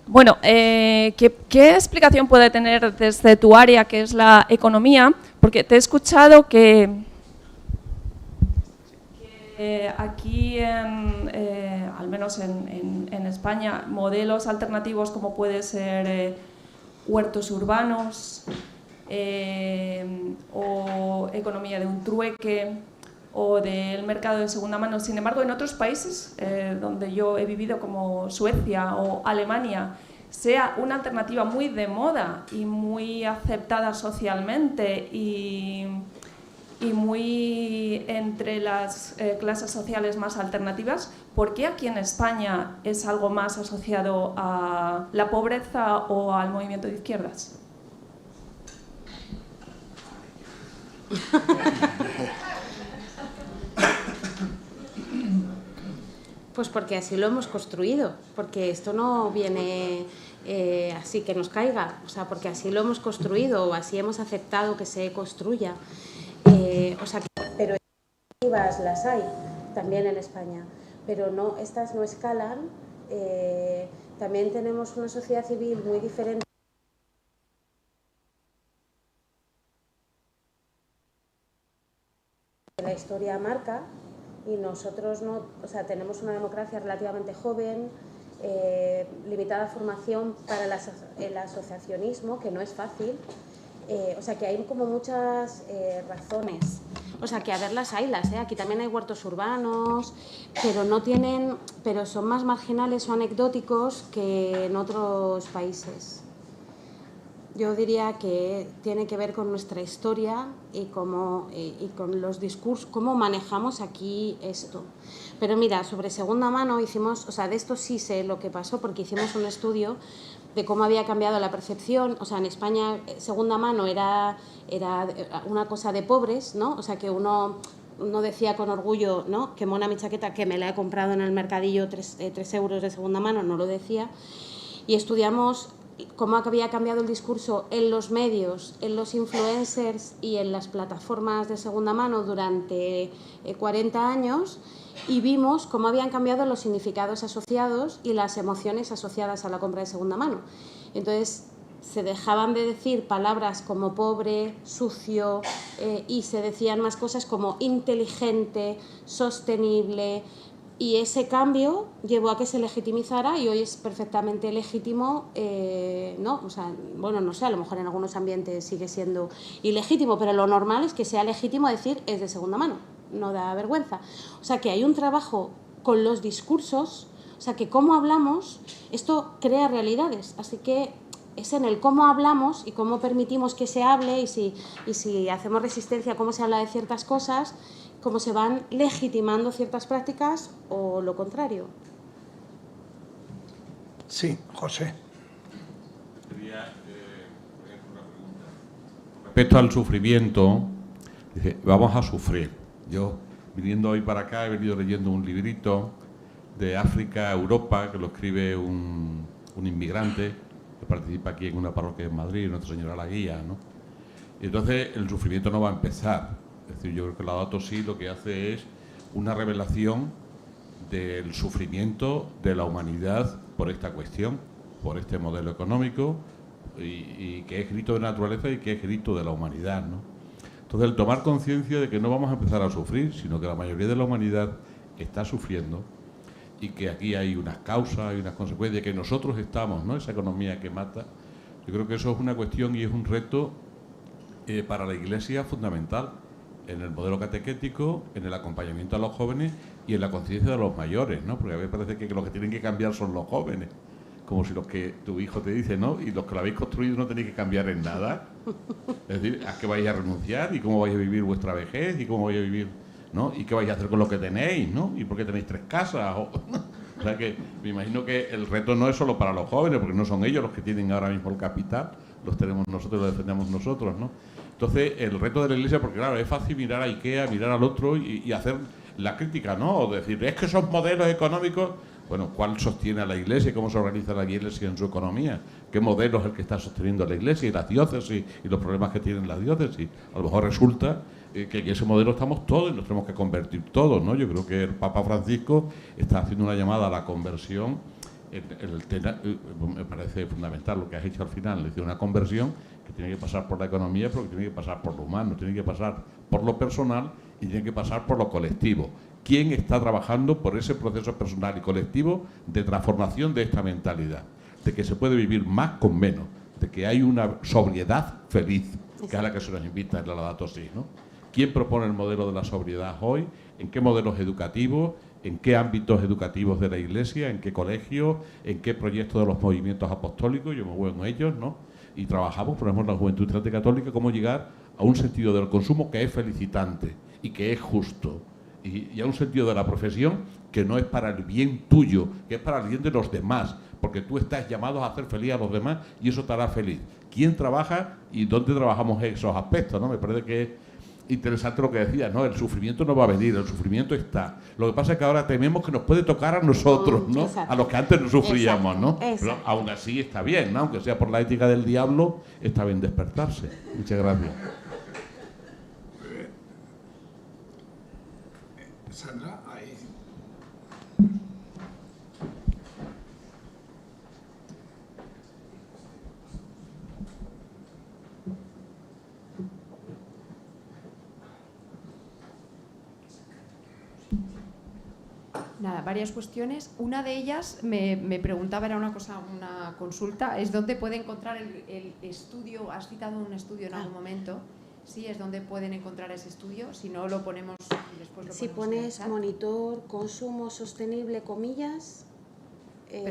Bueno, ¿qué explicación puede tener desde tu área, que es la economía? Porque te he escuchado que aquí, al menos en España, modelos alternativos como puede ser huertos urbanos o economía de un trueque o del mercado de segunda mano. Sin embargo, en otros países donde yo he vivido, como Suecia o Alemania, sea una alternativa muy de moda y muy aceptada socialmente y muy entre las clases sociales más alternativas, ¿por qué aquí en España es algo más asociado a la pobreza o al movimiento de izquierdas? Pues porque así lo hemos construido, porque esto no viene así que nos caiga, o sea, porque así lo hemos construido o así hemos aceptado que se construya. O sea, pero iniciativas las hay también en España, pero no, estas no escalan. También tenemos una sociedad civil muy diferente. La historia marca. Y nosotros no, o sea, tenemos una democracia relativamente joven, limitada formación para el asociacionismo, que no es fácil. O sea, que hay como muchas razones. O sea, que a verlas haylas, aquí también hay huertos urbanos, pero son más marginales o anecdóticos que en otros países. Yo diría que tiene que ver con nuestra historia y con los discursos, cómo manejamos aquí esto. Pero mira, sobre segunda mano hicimos, o sea, de esto sí sé lo que pasó porque hicimos un estudio de cómo había cambiado la percepción. O sea, en España segunda mano era una cosa de pobres, ¿no? O sea, que uno decía con orgullo, ¿no?, que mona mi chaqueta, que me la he comprado en el mercadillo 3 euros de segunda mano, no lo decía. Y estudiamos cómo había cambiado el discurso en los medios, en los influencers y en las plataformas de segunda mano durante 40 años y vimos cómo habían cambiado los significados asociados y las emociones asociadas a la compra de segunda mano. Entonces, se dejaban de decir palabras como pobre, sucio y se decían más cosas como inteligente, sostenible. Y ese cambio llevó a que se legitimizara y hoy es perfectamente legítimo, ¿no? O sea, bueno, no sé, a lo mejor en algunos ambientes sigue siendo ilegítimo, pero lo normal es que sea legítimo decir es de segunda mano, no da vergüenza. O sea, que hay un trabajo con los discursos, o sea, que cómo hablamos, esto crea realidades, así que es en el cómo hablamos y cómo permitimos que se hable y si hacemos resistencia, cómo se habla de ciertas cosas, cómo se van legitimando ciertas prácticas o lo contrario. Sí, José. Respecto al sufrimiento, dice, vamos a sufrir. Yo, viniendo hoy para acá, he venido leyendo un librito de África a Europa, que lo escribe un inmigrante que participa aquí en una parroquia en Madrid, Nuestra Señora la Guía, ¿no? Y entonces el sufrimiento no va a empezar. Es decir, yo creo que la Laudato Si lo que hace es una revelación del sufrimiento de la humanidad por esta cuestión, por este modelo económico y que es grito de naturaleza y que es grito de la humanidad, ¿no? Entonces, el tomar conciencia de que no vamos a empezar a sufrir, sino que la mayoría de la humanidad está sufriendo y que aquí hay unas causas, hay unas consecuencias, que nosotros estamos, ¿no? Esa economía que mata. Yo creo que eso es una cuestión y es un reto para la Iglesia fundamental, en el modelo catequético, en el acompañamiento a los jóvenes y en la conciencia de los mayores, ¿no? Porque a veces parece que los que tienen que cambiar son los jóvenes, como si los que tu hijo te dice, ¿no? Y los que lo habéis construido no tenéis que cambiar en nada. Es decir, ¿a qué vais a renunciar? ¿Y cómo vais a vivir vuestra vejez? ¿Y cómo vais a vivir, ¿no? ¿Y qué vais a hacer con lo que tenéis, ¿no? ¿Y por qué tenéis 3 casas? O sea que me imagino que el reto no es solo para los jóvenes, porque no son ellos los que tienen ahora mismo el capital, los tenemos nosotros, los defendemos nosotros, ¿no? Entonces, el reto de la Iglesia, porque claro, es fácil mirar a IKEA, mirar al otro y hacer la crítica, ¿no? O decir, es que son modelos económicos. Bueno, ¿cuál sostiene a la Iglesia y cómo se organiza la Iglesia en su economía? ¿Qué modelo es el que está sosteniendo la Iglesia y las diócesis y los problemas que tienen las diócesis? A lo mejor resulta que en ese modelo estamos todos y nos tenemos que convertir todos, ¿no? Yo creo que el Papa Francisco está haciendo una llamada a la conversión. Me parece fundamental lo que has hecho al final, es decir, una conversión que tiene que pasar por la economía, pero que tiene que pasar por lo humano, tiene que pasar por lo personal y tiene que pasar por lo colectivo. ¿Quién está trabajando por ese proceso personal y colectivo de transformación de esta mentalidad? De que se puede vivir más con menos, de que hay una sobriedad feliz, que es a la que se nos invita en la Laudato Si, ¿no? ¿Quién propone el modelo de la sobriedad hoy? ¿En qué modelos educativos? ¿En qué ámbitos educativos de la Iglesia? ¿En qué colegios? ¿En qué proyectos de los movimientos apostólicos? Yo me muevo en ellos, ¿no? Y trabajamos, por ejemplo, en la Juventud Estudiante Católica, cómo llegar a un sentido del consumo que es felicitante y que es justo. Y a un sentido de la profesión que no es para el bien tuyo, que es para el bien de los demás, porque tú estás llamado a hacer feliz a los demás y eso te hará feliz. ¿Quién trabaja y dónde trabajamos esos aspectos, ¿no? Me parece que es interesante lo que decías, ¿no? El sufrimiento no va a venir, el sufrimiento está. Lo que pasa es que ahora tememos que nos puede tocar a nosotros, ¿no? Exacto. A los que antes no sufríamos, ¿no? Exacto. Pero aún así está bien, ¿no? Aunque sea por la ética del diablo, está bien despertarse. Muchas gracias. Sandra, ahí. Nada, varias cuestiones. Una de ellas me preguntaba, era una consulta, es dónde puede encontrar el estudio. Has citado un estudio en algún momento. Sí, es donde pueden encontrar ese estudio. Si no, lo ponemos después. Si pones monitor, consumo sostenible, comillas,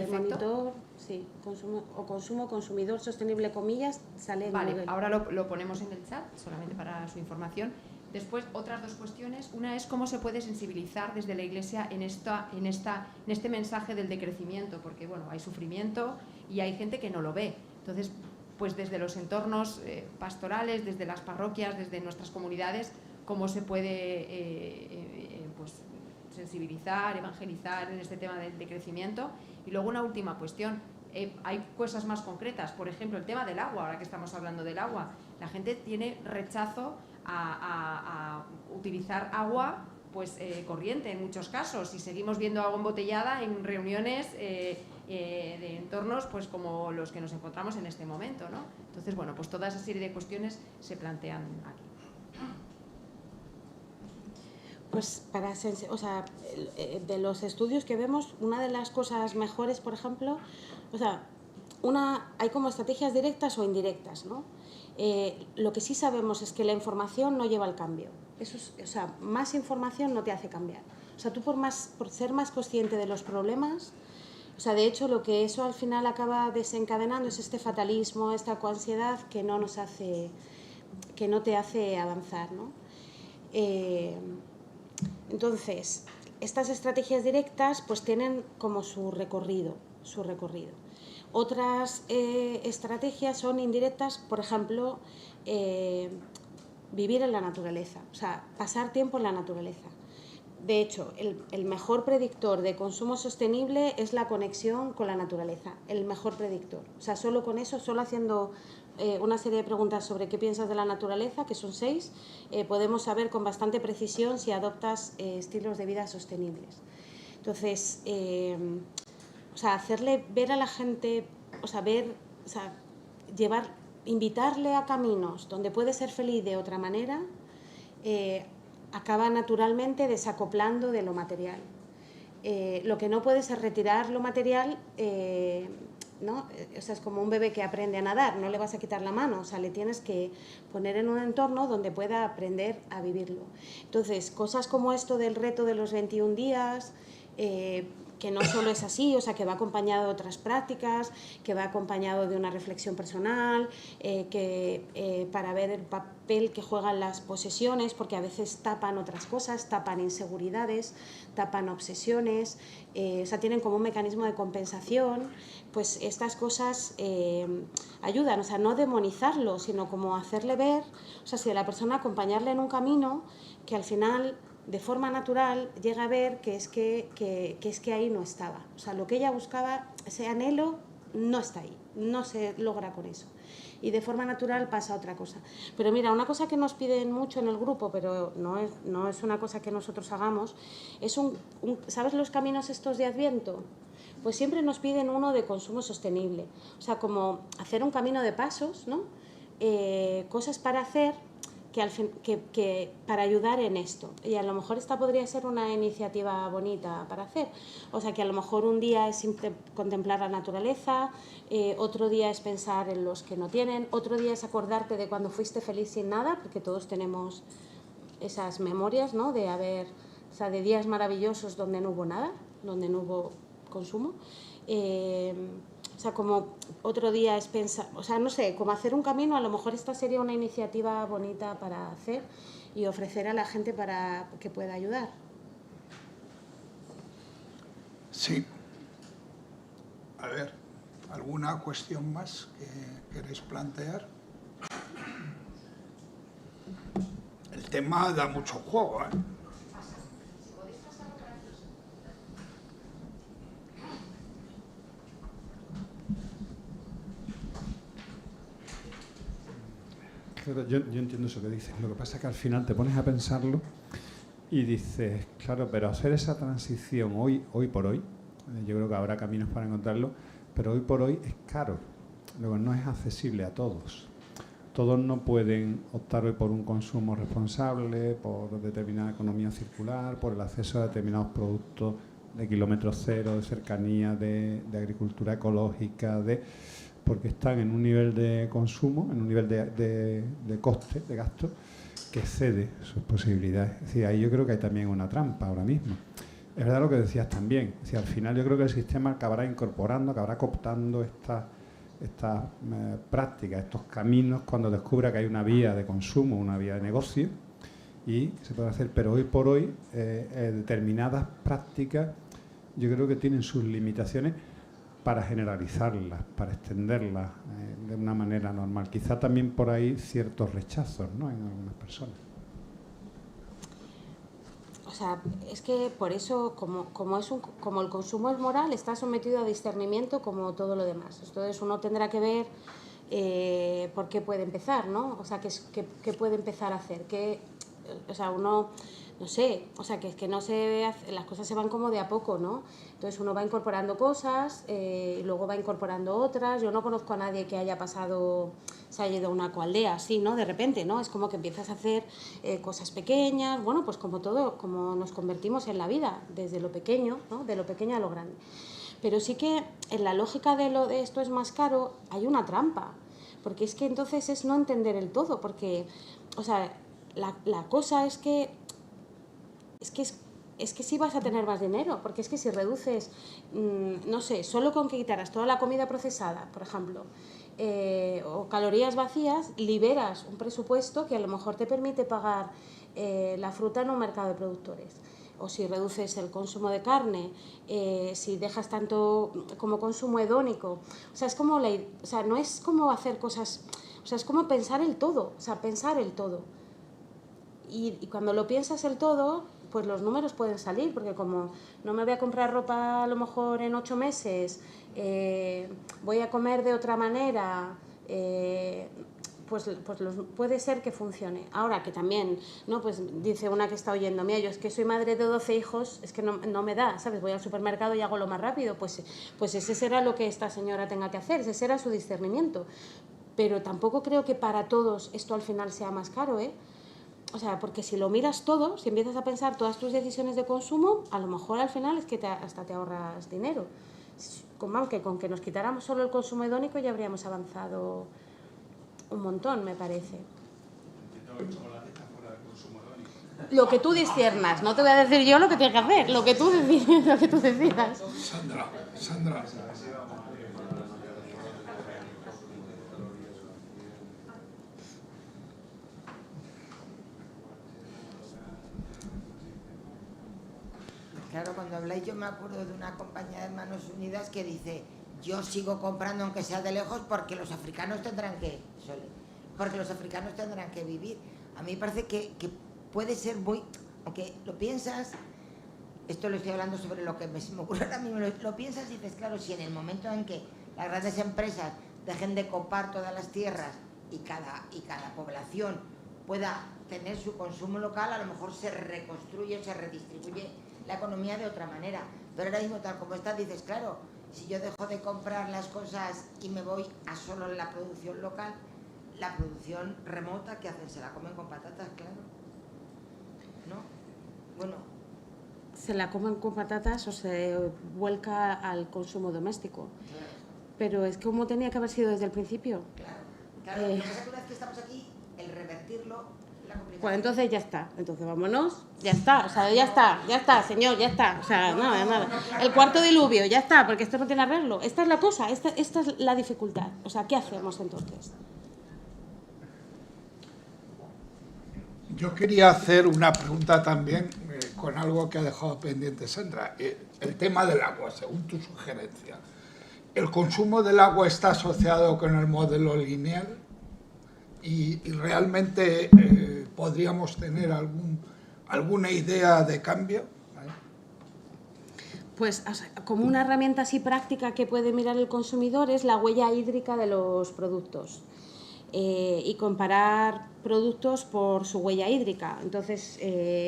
monitor, sí, consumo, consumidor sostenible, comillas, sale en Vale, Google. ahora lo ponemos en el chat, solamente para su información. Después, otras 2 cuestiones. Una es cómo se puede sensibilizar desde la Iglesia en este mensaje del decrecimiento, porque bueno, hay sufrimiento y hay gente que no lo ve. Entonces, pues desde los entornos pastorales, desde las parroquias, desde nuestras comunidades, cómo se puede pues, sensibilizar, evangelizar en este tema del decrecimiento. Y luego una última cuestión. Hay cosas más concretas, por ejemplo, el tema del agua, ahora que estamos hablando del agua. La gente tiene rechazo a utilizar agua pues corriente en muchos casos, y seguimos viendo agua embotellada en reuniones de entornos pues como los que nos encontramos en este momento, ¿no? Entonces, bueno, pues toda esa serie de cuestiones se plantean aquí. Pues de los estudios que vemos, una de las cosas mejores, por ejemplo, hay como estrategias directas o indirectas, ¿no? Lo que sí sabemos es que la información no lleva al cambio. Más información no te hace cambiar. Tú por ser más consciente de los problemas, de hecho, lo que eso al final acaba desencadenando es este fatalismo, esta coansiedad que no te hace avanzar, ¿no? Entonces, estas estrategias directas pues tienen como su recorrido. Otras estrategias son indirectas, por ejemplo, vivir en la naturaleza, pasar tiempo en la naturaleza. De hecho, el mejor predictor de consumo sostenible es la conexión con la naturaleza, el mejor predictor. Solo con eso, solo haciendo una serie de preguntas sobre qué piensas de la naturaleza, que son 6, podemos saber con bastante precisión si adoptas estilos de vida sostenibles. Entonces, hacerle ver a la gente, invitarle a caminos donde puede ser feliz de otra manera, acaba naturalmente desacoplando de lo material. Lo que no puedes es retirar lo material, ¿no? O sea, es como un bebé que aprende a nadar, no le vas a quitar la mano, o sea, le tienes que poner en un entorno donde pueda aprender a vivirlo. Entonces, cosas como esto del reto de los 21 días, que no solo es así, o sea, que va acompañado de otras prácticas, que va acompañado de una reflexión personal, para ver el papel que juegan las posesiones, porque a veces tapan otras cosas, tapan inseguridades, tapan obsesiones, o sea, tienen como un mecanismo de compensación. Pues estas cosas ayudan, o sea, no demonizarlo, sino como hacerle ver, o sea, si a la persona acompañarle en un camino que al final, de forma natural, llega a ver que es que ahí no estaba. O sea, lo que ella buscaba, ese anhelo, no está ahí, no se logra con eso. Y de forma natural pasa otra cosa. Pero mira, una cosa que nos piden mucho en el grupo, pero no es una cosa que nosotros hagamos, es ¿sabes los caminos estos de Adviento? Pues siempre nos piden uno de consumo sostenible. O sea, como hacer un camino de pasos, ¿no? Cosas para hacer que para ayudar en esto. Y a lo mejor esta podría ser una iniciativa bonita para hacer. O sea, que a lo mejor un día es contemplar la naturaleza, otro día es pensar en los que no tienen, otro día es acordarte de cuando fuiste feliz sin nada, porque todos tenemos esas memorias, ¿no? De días maravillosos donde no hubo nada, donde no hubo consumo. O sea, como otro día es pensar, o sea, no sé, como hacer un camino, a lo mejor esta sería una iniciativa bonita para hacer y ofrecer a la gente para que pueda ayudar. Sí. A ver, ¿alguna cuestión más que queréis plantear? El tema da mucho juego, ¿eh? Yo entiendo eso que dices. Lo que pasa es que al final te pones a pensarlo y dices, claro, pero hacer esa transición hoy por hoy, yo creo que habrá caminos para encontrarlo, pero hoy por hoy es caro. Luego no es accesible a todos. Todos no pueden optar hoy por un consumo responsable, por determinada economía circular, por el acceso a determinados productos de kilómetro cero, de cercanía, de agricultura ecológica, porque están en un nivel de consumo, en un nivel de coste, de gasto, que excede sus posibilidades. Es decir, ahí yo creo que hay también una trampa ahora mismo. Es verdad lo que decías también. Es decir, al final yo creo que el sistema acabará incorporando, acabará cooptando estas prácticas, estos caminos, cuando descubra que hay una vía de consumo, una vía de negocio, y se puede hacer. Pero hoy por hoy, determinadas prácticas, yo creo que tienen sus limitaciones para generalizarlas, para extenderlas de una manera normal. Quizá también por ahí ciertos rechazos, ¿no?, en algunas personas. O sea, es que por eso, como el consumo es moral, está sometido a discernimiento como todo lo demás. Entonces uno tendrá que ver por qué puede empezar, ¿no? O sea, qué puede empezar a hacer. O sea, uno, no sé, o sea, que no se hace, las cosas se van como de a poco, ¿no? Entonces uno va incorporando cosas, y luego va incorporando otras. Yo no conozco a nadie que haya pasado, se haya ido a una coaldea así, ¿no? De repente, ¿no? Es como que empiezas a hacer cosas pequeñas, bueno, pues como todo, como nos convertimos en la vida, desde lo pequeño, ¿no? De lo pequeño a lo grande. Pero sí que en la lógica de esto es más caro, hay una trampa, porque es que entonces es no entender el todo, porque, o sea, la cosa es que sí vas a tener más dinero, porque es que si reduces, no sé, solo con que quitaras toda la comida procesada, por ejemplo, o calorías vacías, liberas un presupuesto que a lo mejor te permite pagar la fruta en un mercado de productores. O si reduces el consumo de carne, si dejas tanto como consumo hedónico. O sea, no es como hacer cosas, o sea, es como pensar el todo, o sea, pensar el todo. Y cuando lo piensas el todo, pues los números pueden salir, porque como no me voy a comprar ropa a lo mejor en 8 meses, voy a comer de otra manera, pues puede ser que funcione. Ahora que también, ¿no? Pues dice una que está oyendo, mira, yo es que soy madre de 12 hijos, es que no me da, ¿sabes? Voy al supermercado y hago lo más rápido, pues ese será lo que esta señora tenga que hacer, ese será su discernimiento. Pero tampoco creo que para todos esto al final sea más caro, ¿eh? o sea, porque si lo miras todo, si empiezas a pensar todas tus decisiones de consumo, a lo mejor al final es que hasta te ahorras dinero. Aunque con que nos quitáramos solo el consumo hedónico ya habríamos avanzado un montón, me parece. Lo que tú disciernas, no te voy a decir yo lo que tienes que hacer, lo que tú decidas. Sandra. Claro, cuando habláis yo me acuerdo de una compañía de Manos Unidas que dice: yo sigo comprando aunque sea de lejos porque los africanos tendrán que vivir. A mí me parece que puede ser muy, aunque lo piensas, esto lo estoy hablando sobre lo que me ocurre ahora mismo, lo piensas y dices, claro, si en el momento en que las grandes empresas dejen de copar todas las tierras y cada población pueda tener su consumo local, a lo mejor se reconstruye, se redistribuye la economía de otra manera. Pero ahora mismo, tal como está, dices, claro, si yo dejo de comprar las cosas y me voy a solo la producción local, la producción remota, ¿qué hacen? Se la comen con patatas, claro. ¿No? Bueno. Se la comen con patatas o se vuelca al consumo doméstico. Claro. Pero es como tenía que haber sido desde el principio. Claro. Lo que pasa es que una vez que estamos aquí, el revertirlo... Pues entonces ya está, entonces vámonos, ya está, o sea, ya está, señor, ya está, o sea, nada. El cuarto diluvio, ya está, porque esto no tiene arreglo. Esta es la cosa, esta es la dificultad. O sea, ¿qué hacemos entonces? Yo quería hacer una pregunta también con algo que ha dejado pendiente Sandra. El tema del agua, según tu sugerencia. ¿El consumo del agua está asociado con el modelo lineal? Y realmente podríamos tener alguna idea de cambio. Pues o sea, como una herramienta así práctica que puede mirar el consumidor es la huella hídrica de los productos y comparar productos por su huella hídrica. Entonces,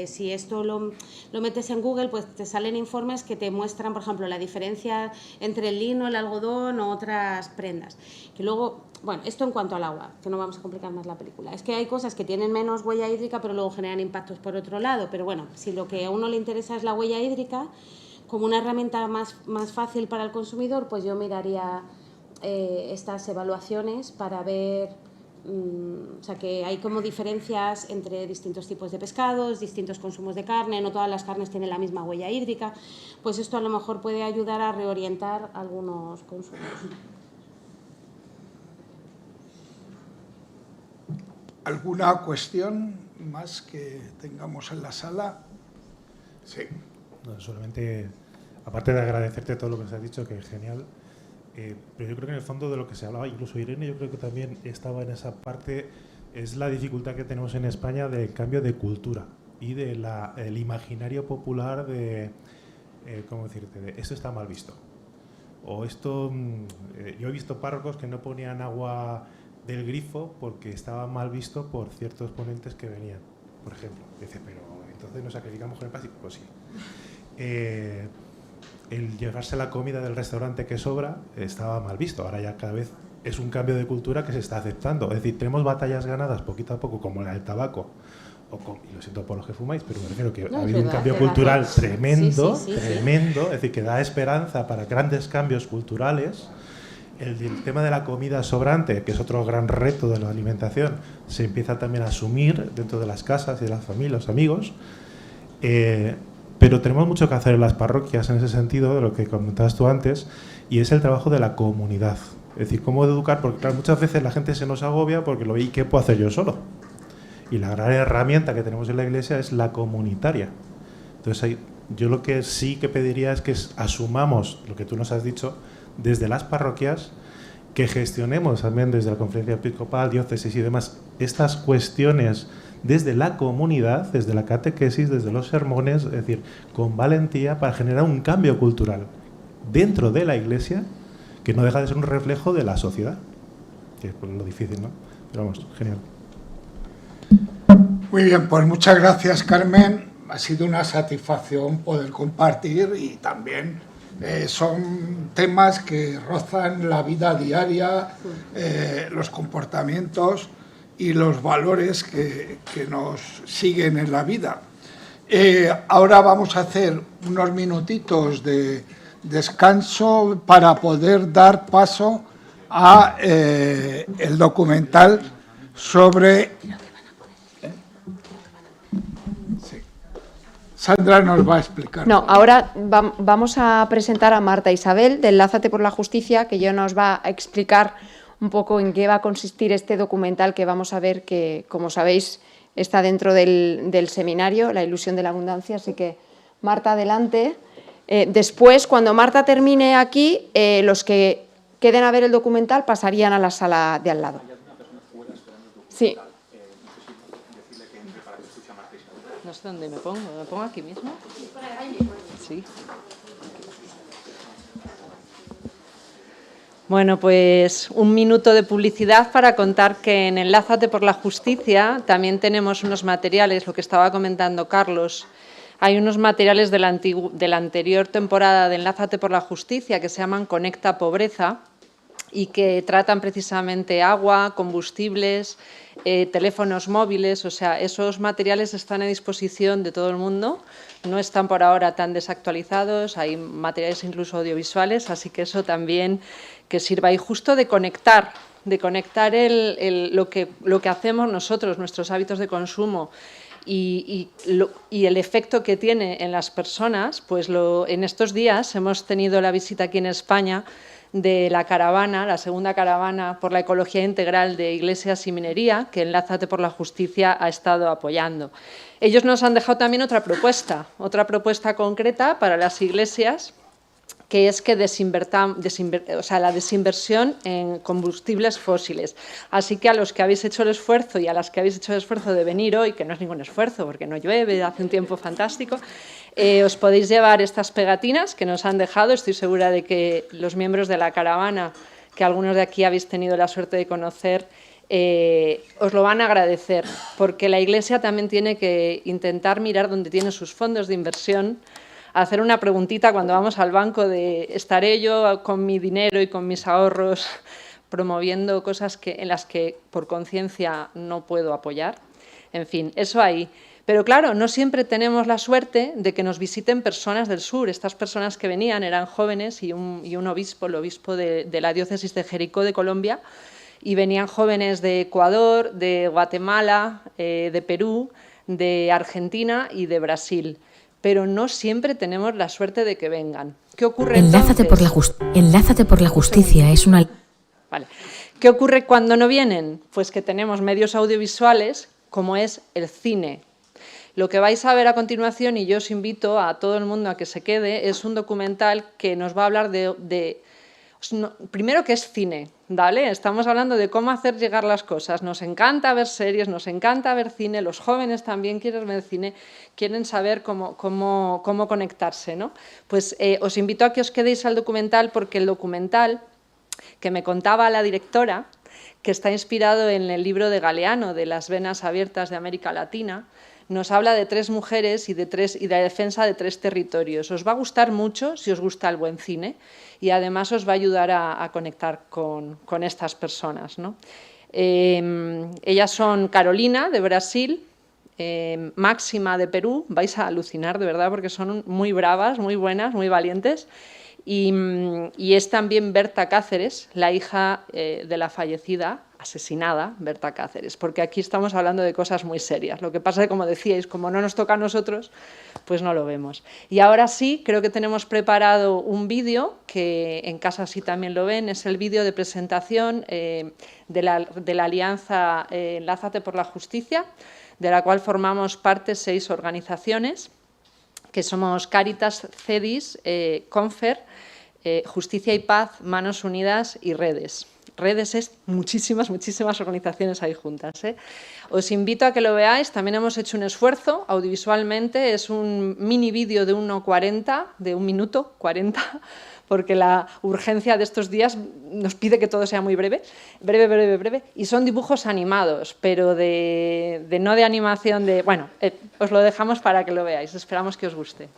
si esto lo metes en Google, pues te salen informes que te muestran, por ejemplo, la diferencia entre el lino, el algodón o otras prendas. Que luego, bueno, esto en cuanto al agua, que no vamos a complicar más la película. Es que hay cosas que tienen menos huella hídrica, pero luego generan impactos por otro lado. Pero bueno, si lo que a uno le interesa es la huella hídrica, como una herramienta más fácil para el consumidor, pues yo miraría estas evaluaciones para ver, o sea, que hay como diferencias entre distintos tipos de pescados, distintos consumos de carne, no todas las carnes tienen la misma huella hídrica, pues esto a lo mejor puede ayudar a reorientar algunos consumos. ¿Alguna cuestión más que tengamos en la sala? Sí. No, solamente, aparte de agradecerte todo lo que se ha dicho, que es genial, pero yo creo que en el fondo de lo que se hablaba, incluso Irene, yo creo que también estaba en esa parte, es la dificultad que tenemos en España del cambio de cultura y del imaginario popular de, ¿cómo decirte?, de esto está mal visto. O esto, yo he visto párrocos que no ponían agua del grifo porque estaba mal visto por ciertos ponentes que venían, por ejemplo. Dice, pero entonces nos sacrificamos con el plástico. Pues sí. El llevarse la comida del restaurante que sobra estaba mal visto. Ahora ya cada vez es un cambio de cultura que se está aceptando. Es decir, tenemos batallas ganadas poquito a poco, como la del tabaco. Y lo siento por los que fumáis, pero me refiero que ha habido un cambio cultural tremendo, tremendo. Es decir, que da esperanza para grandes cambios culturales. El tema de la comida sobrante, que es otro gran reto de la alimentación, se empieza también a asumir dentro de las casas y de las familias, los amigos. Pero tenemos mucho que hacer en las parroquias en ese sentido, de lo que comentabas tú antes, y es el trabajo de la comunidad. Es decir, cómo educar, porque claro, muchas veces la gente se nos agobia porque lo ve, ¿y qué puedo hacer yo solo? Y la gran herramienta que tenemos en la Iglesia es la comunitaria. Entonces, yo lo que sí que pediría es que asumamos lo que tú nos has dicho desde las parroquias, que gestionemos también desde la Conferencia Episcopal, diócesis y demás, estas cuestiones desde la comunidad, desde la catequesis, desde los sermones, es decir, con valentía para generar un cambio cultural dentro de la Iglesia que no deja de ser un reflejo de la sociedad, que es lo difícil, ¿no? Pero vamos, genial. Muy bien, pues muchas gracias, Carmen. Ha sido una satisfacción poder compartir y también son temas que rozan la vida diaria, los comportamientos y los valores que nos siguen en la vida. Ahora vamos a hacer unos minutitos de descanso para poder dar paso a el documental sobre... Sandra nos va a explicar. No, ahora vamos a presentar a Marta Isabel, de Enlázate por la Justicia, que ya nos va a explicar un poco en qué va a consistir este documental que vamos a ver, que, como sabéis, está dentro del seminario, La ilusión de la abundancia. Así que, Marta, adelante. Después, cuando Marta termine aquí, los que queden a ver el documental pasarían a la sala de al lado. Sí. No sé dónde me pongo aquí mismo. Sí. Bueno, pues un minuto de publicidad para contar que en Enlázate por la Justicia también tenemos unos materiales, lo que estaba comentando Carlos. Hay unos materiales de la anterior temporada de Enlázate por la Justicia que se llaman Conecta Pobreza y que tratan precisamente agua, combustibles, teléfonos móviles. O sea, esos materiales están a disposición de todo el mundo, no están por ahora tan desactualizados, hay materiales incluso audiovisuales, así que eso también que sirva. Y justo de conectar lo que hacemos nosotros, nuestros hábitos de consumo, y el efecto que tiene en las personas, pues en estos días hemos tenido la visita aquí en España de la caravana, la segunda caravana por la ecología integral de Iglesias y Minería, que Enlázate por la Justicia ha estado apoyando. Ellos nos han dejado también otra propuesta concreta para las iglesias, que es que la desinversión en combustibles fósiles. Así que a los que habéis hecho el esfuerzo y a las que habéis hecho el esfuerzo de venir hoy, que no es ningún esfuerzo porque no llueve, hace un tiempo fantástico, os podéis llevar estas pegatinas que nos han dejado. Estoy segura de que los miembros de la caravana, que algunos de aquí habéis tenido la suerte de conocer, os lo van a agradecer, porque la Iglesia también tiene que intentar mirar dónde tiene sus fondos de inversión, hacer una preguntita cuando vamos al banco de ¿estaré yo con mi dinero y con mis ahorros promoviendo cosas en las que por conciencia no puedo apoyar? En fin, eso ahí. Pero claro, no siempre tenemos la suerte de que nos visiten personas del sur. Estas personas que venían eran jóvenes y un obispo, el obispo de la diócesis de Jericó de Colombia, y venían jóvenes de Ecuador, de Guatemala, de Perú, de Argentina y de Brasil. Pero no siempre tenemos la suerte de que vengan. ¿Qué ocurre Enlázate por la Justicia es una... Vale. ¿Qué ocurre cuando no vienen? Pues que tenemos medios audiovisuales como es el cine. Lo que vais a ver a continuación, y yo os invito a todo el mundo a que se quede, es un documental que nos va a hablar primero, que es cine, ¿vale? Estamos hablando de cómo hacer llegar las cosas. Nos encanta ver series, nos encanta ver cine, los jóvenes también quieren ver cine, quieren saber cómo conectarse, ¿no? Pues os invito a que os quedéis al documental, porque el documental que me contaba la directora, que está inspirado en el libro de Galeano, de las venas abiertas de América Latina, nos habla de 3 mujeres y de la defensa de 3 territorios. Os va a gustar mucho si os gusta el buen cine y además os va a ayudar a conectar con estas personas, ¿no? Ellas son Carolina, de Brasil, Máxima, de Perú. Vais a alucinar, de verdad, porque son muy bravas, muy buenas, muy valientes. Y es también Berta Cáceres, la hija de la fallecida, asesinada, Berta Cáceres, porque aquí estamos hablando de cosas muy serias. Lo que pasa es que, como decíais, como no nos toca a nosotros, pues no lo vemos. Y ahora sí, creo que tenemos preparado un vídeo, que en casa sí también lo ven, es el vídeo de presentación de la alianza Enlázate por la Justicia, de la cual formamos parte 6 organizaciones, que somos Cáritas, CEDIS, Confer, Justicia y Paz, Manos Unidas y Redes. Redes es muchísimas organizaciones ahí juntas, ¿eh? Os invito a que lo veáis. También hemos hecho un esfuerzo audiovisualmente. Es un mini vídeo de 1:40, de 1 minuto 40, porque la urgencia de estos días nos pide que todo sea muy breve. Y son dibujos animados, pero no de animación de... Bueno, os lo dejamos para que lo veáis. Esperamos que os guste.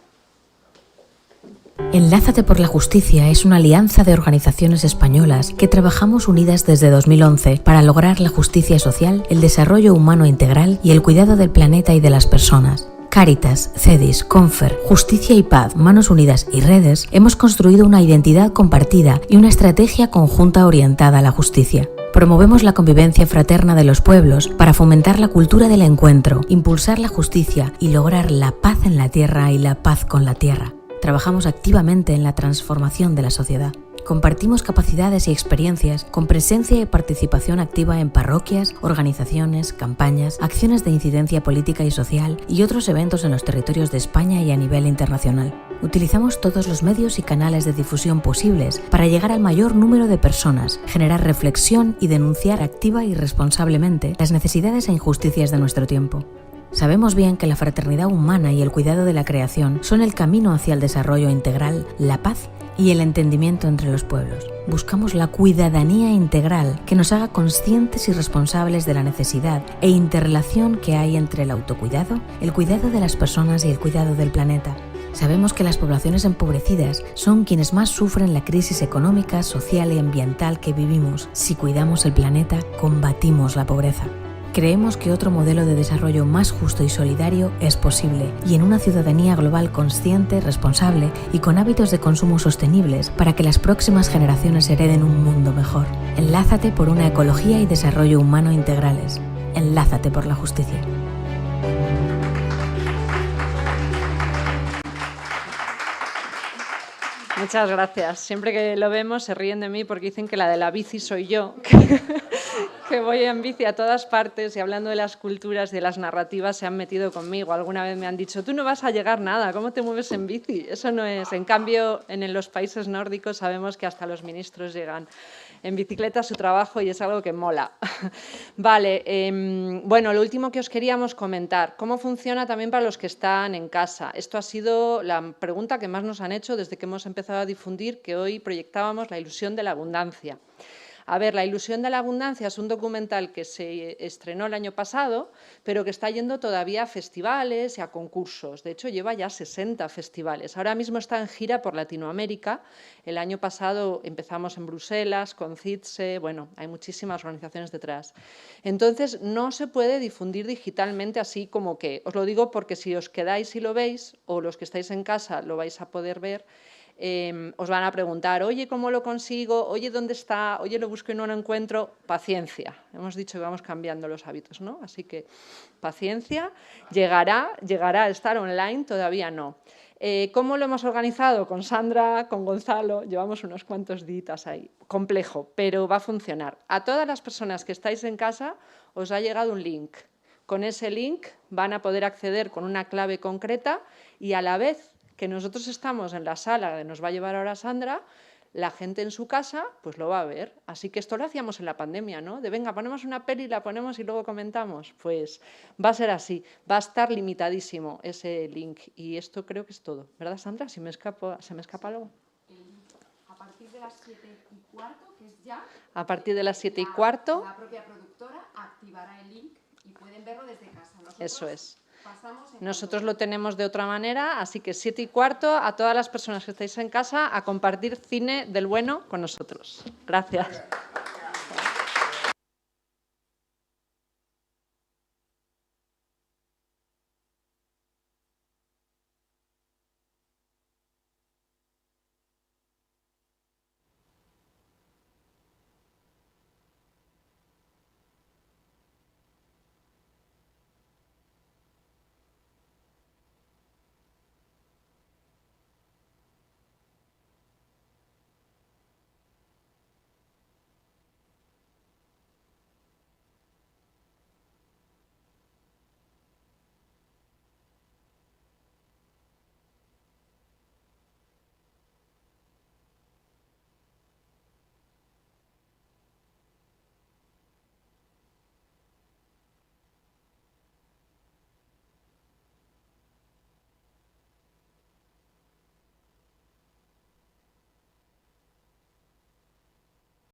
Enlázate por la Justicia es una alianza de organizaciones españolas que trabajamos unidas desde 2011 para lograr la justicia social, el desarrollo humano integral y el cuidado del planeta y de las personas. Cáritas, CEDIS, Confer, Justicia y Paz, Manos Unidas y Redes hemos construido una identidad compartida y una estrategia conjunta orientada a la justicia. Promovemos la convivencia fraterna de los pueblos para fomentar la cultura del encuentro, impulsar la justicia y lograr la paz en la tierra y la paz con la tierra. Trabajamos activamente en la transformación de la sociedad. Compartimos capacidades y experiencias con presencia y participación activa en parroquias, organizaciones, campañas, acciones de incidencia política y social y otros eventos en los territorios de España y a nivel internacional. Utilizamos todos los medios y canales de difusión posibles para llegar al mayor número de personas, generar reflexión y denunciar activa y responsablemente las necesidades e injusticias de nuestro tiempo. Sabemos bien que la fraternidad humana y el cuidado de la creación son el camino hacia el desarrollo integral, la paz y el entendimiento entre los pueblos. Buscamos la cuidadanía integral que nos haga conscientes y responsables de la necesidad e interrelación que hay entre el autocuidado, el cuidado de las personas y el cuidado del planeta. Sabemos que las poblaciones empobrecidas son quienes más sufren la crisis económica, social y ambiental que vivimos. Si cuidamos el planeta, combatimos la pobreza. Creemos que otro modelo de desarrollo más justo y solidario es posible, y en una ciudadanía global consciente, responsable y con hábitos de consumo sostenibles para que las próximas generaciones hereden un mundo mejor. Enlázate por una ecología y desarrollo humano integrales. Enlázate por la justicia. Muchas gracias. Siempre que lo vemos se ríen de mí porque dicen que la de la bici soy yo, que voy en bici a todas partes y hablando de las culturas y de las narrativas se han metido conmigo. Alguna vez me han dicho, tú no vas a llegar nada, ¿cómo te mueves en bici? Eso no es. En cambio, en los países nórdicos sabemos que hasta los ministros llegan en bicicleta a su trabajo y es algo que mola. Vale, bueno, lo último que os queríamos comentar, ¿cómo funciona también para los que están en casa? Esto ha sido la pregunta que más nos han hecho desde que hemos empezado a difundir que hoy proyectábamos la ilusión de la abundancia. A ver, La ilusión de la abundancia es un documental que se estrenó el año pasado, pero que está yendo todavía a festivales y a concursos. De hecho, lleva ya 60 festivales. Ahora mismo está en gira por Latinoamérica. El año pasado empezamos en Bruselas, con CITSE, bueno, hay muchísimas organizaciones detrás. Entonces, no se puede difundir digitalmente así como que, os lo digo porque si os quedáis y lo veis, o los que estáis en casa lo vais a poder ver, os van a preguntar, oye, ¿cómo lo consigo? Oye, ¿dónde está? Oye, lo busco y no lo encuentro. Paciencia. Hemos dicho que vamos cambiando los hábitos, ¿no? Así que paciencia. Llegará a estar online, todavía no. ¿Cómo lo hemos organizado? Con Sandra, con Gonzalo, llevamos unos cuantos días ahí. Complejo, pero va a funcionar. A todas las personas que estáis en casa os ha llegado un link. Con ese link van a poder acceder con una clave concreta y a la vez que nosotros estamos en la sala que nos va a llevar ahora Sandra, la gente en su casa pues lo va a ver. Así que esto lo hacíamos en la pandemia, ¿no? De venga, ponemos una peli, la ponemos y luego comentamos. Pues va a ser así, va a estar limitadísimo ese link. Y esto creo que es todo, ¿verdad, Sandra? Si me escapo, ¿se me escapa algo? A partir de las 7:15, que es ya... A partir de las 7:15... La propia productora activará el link y pueden verlo desde casa. Eso es. Nosotros lo tenemos de otra manera, así que 7:15 a todas las personas que estáis en casa a compartir cine del bueno con nosotros. Gracias.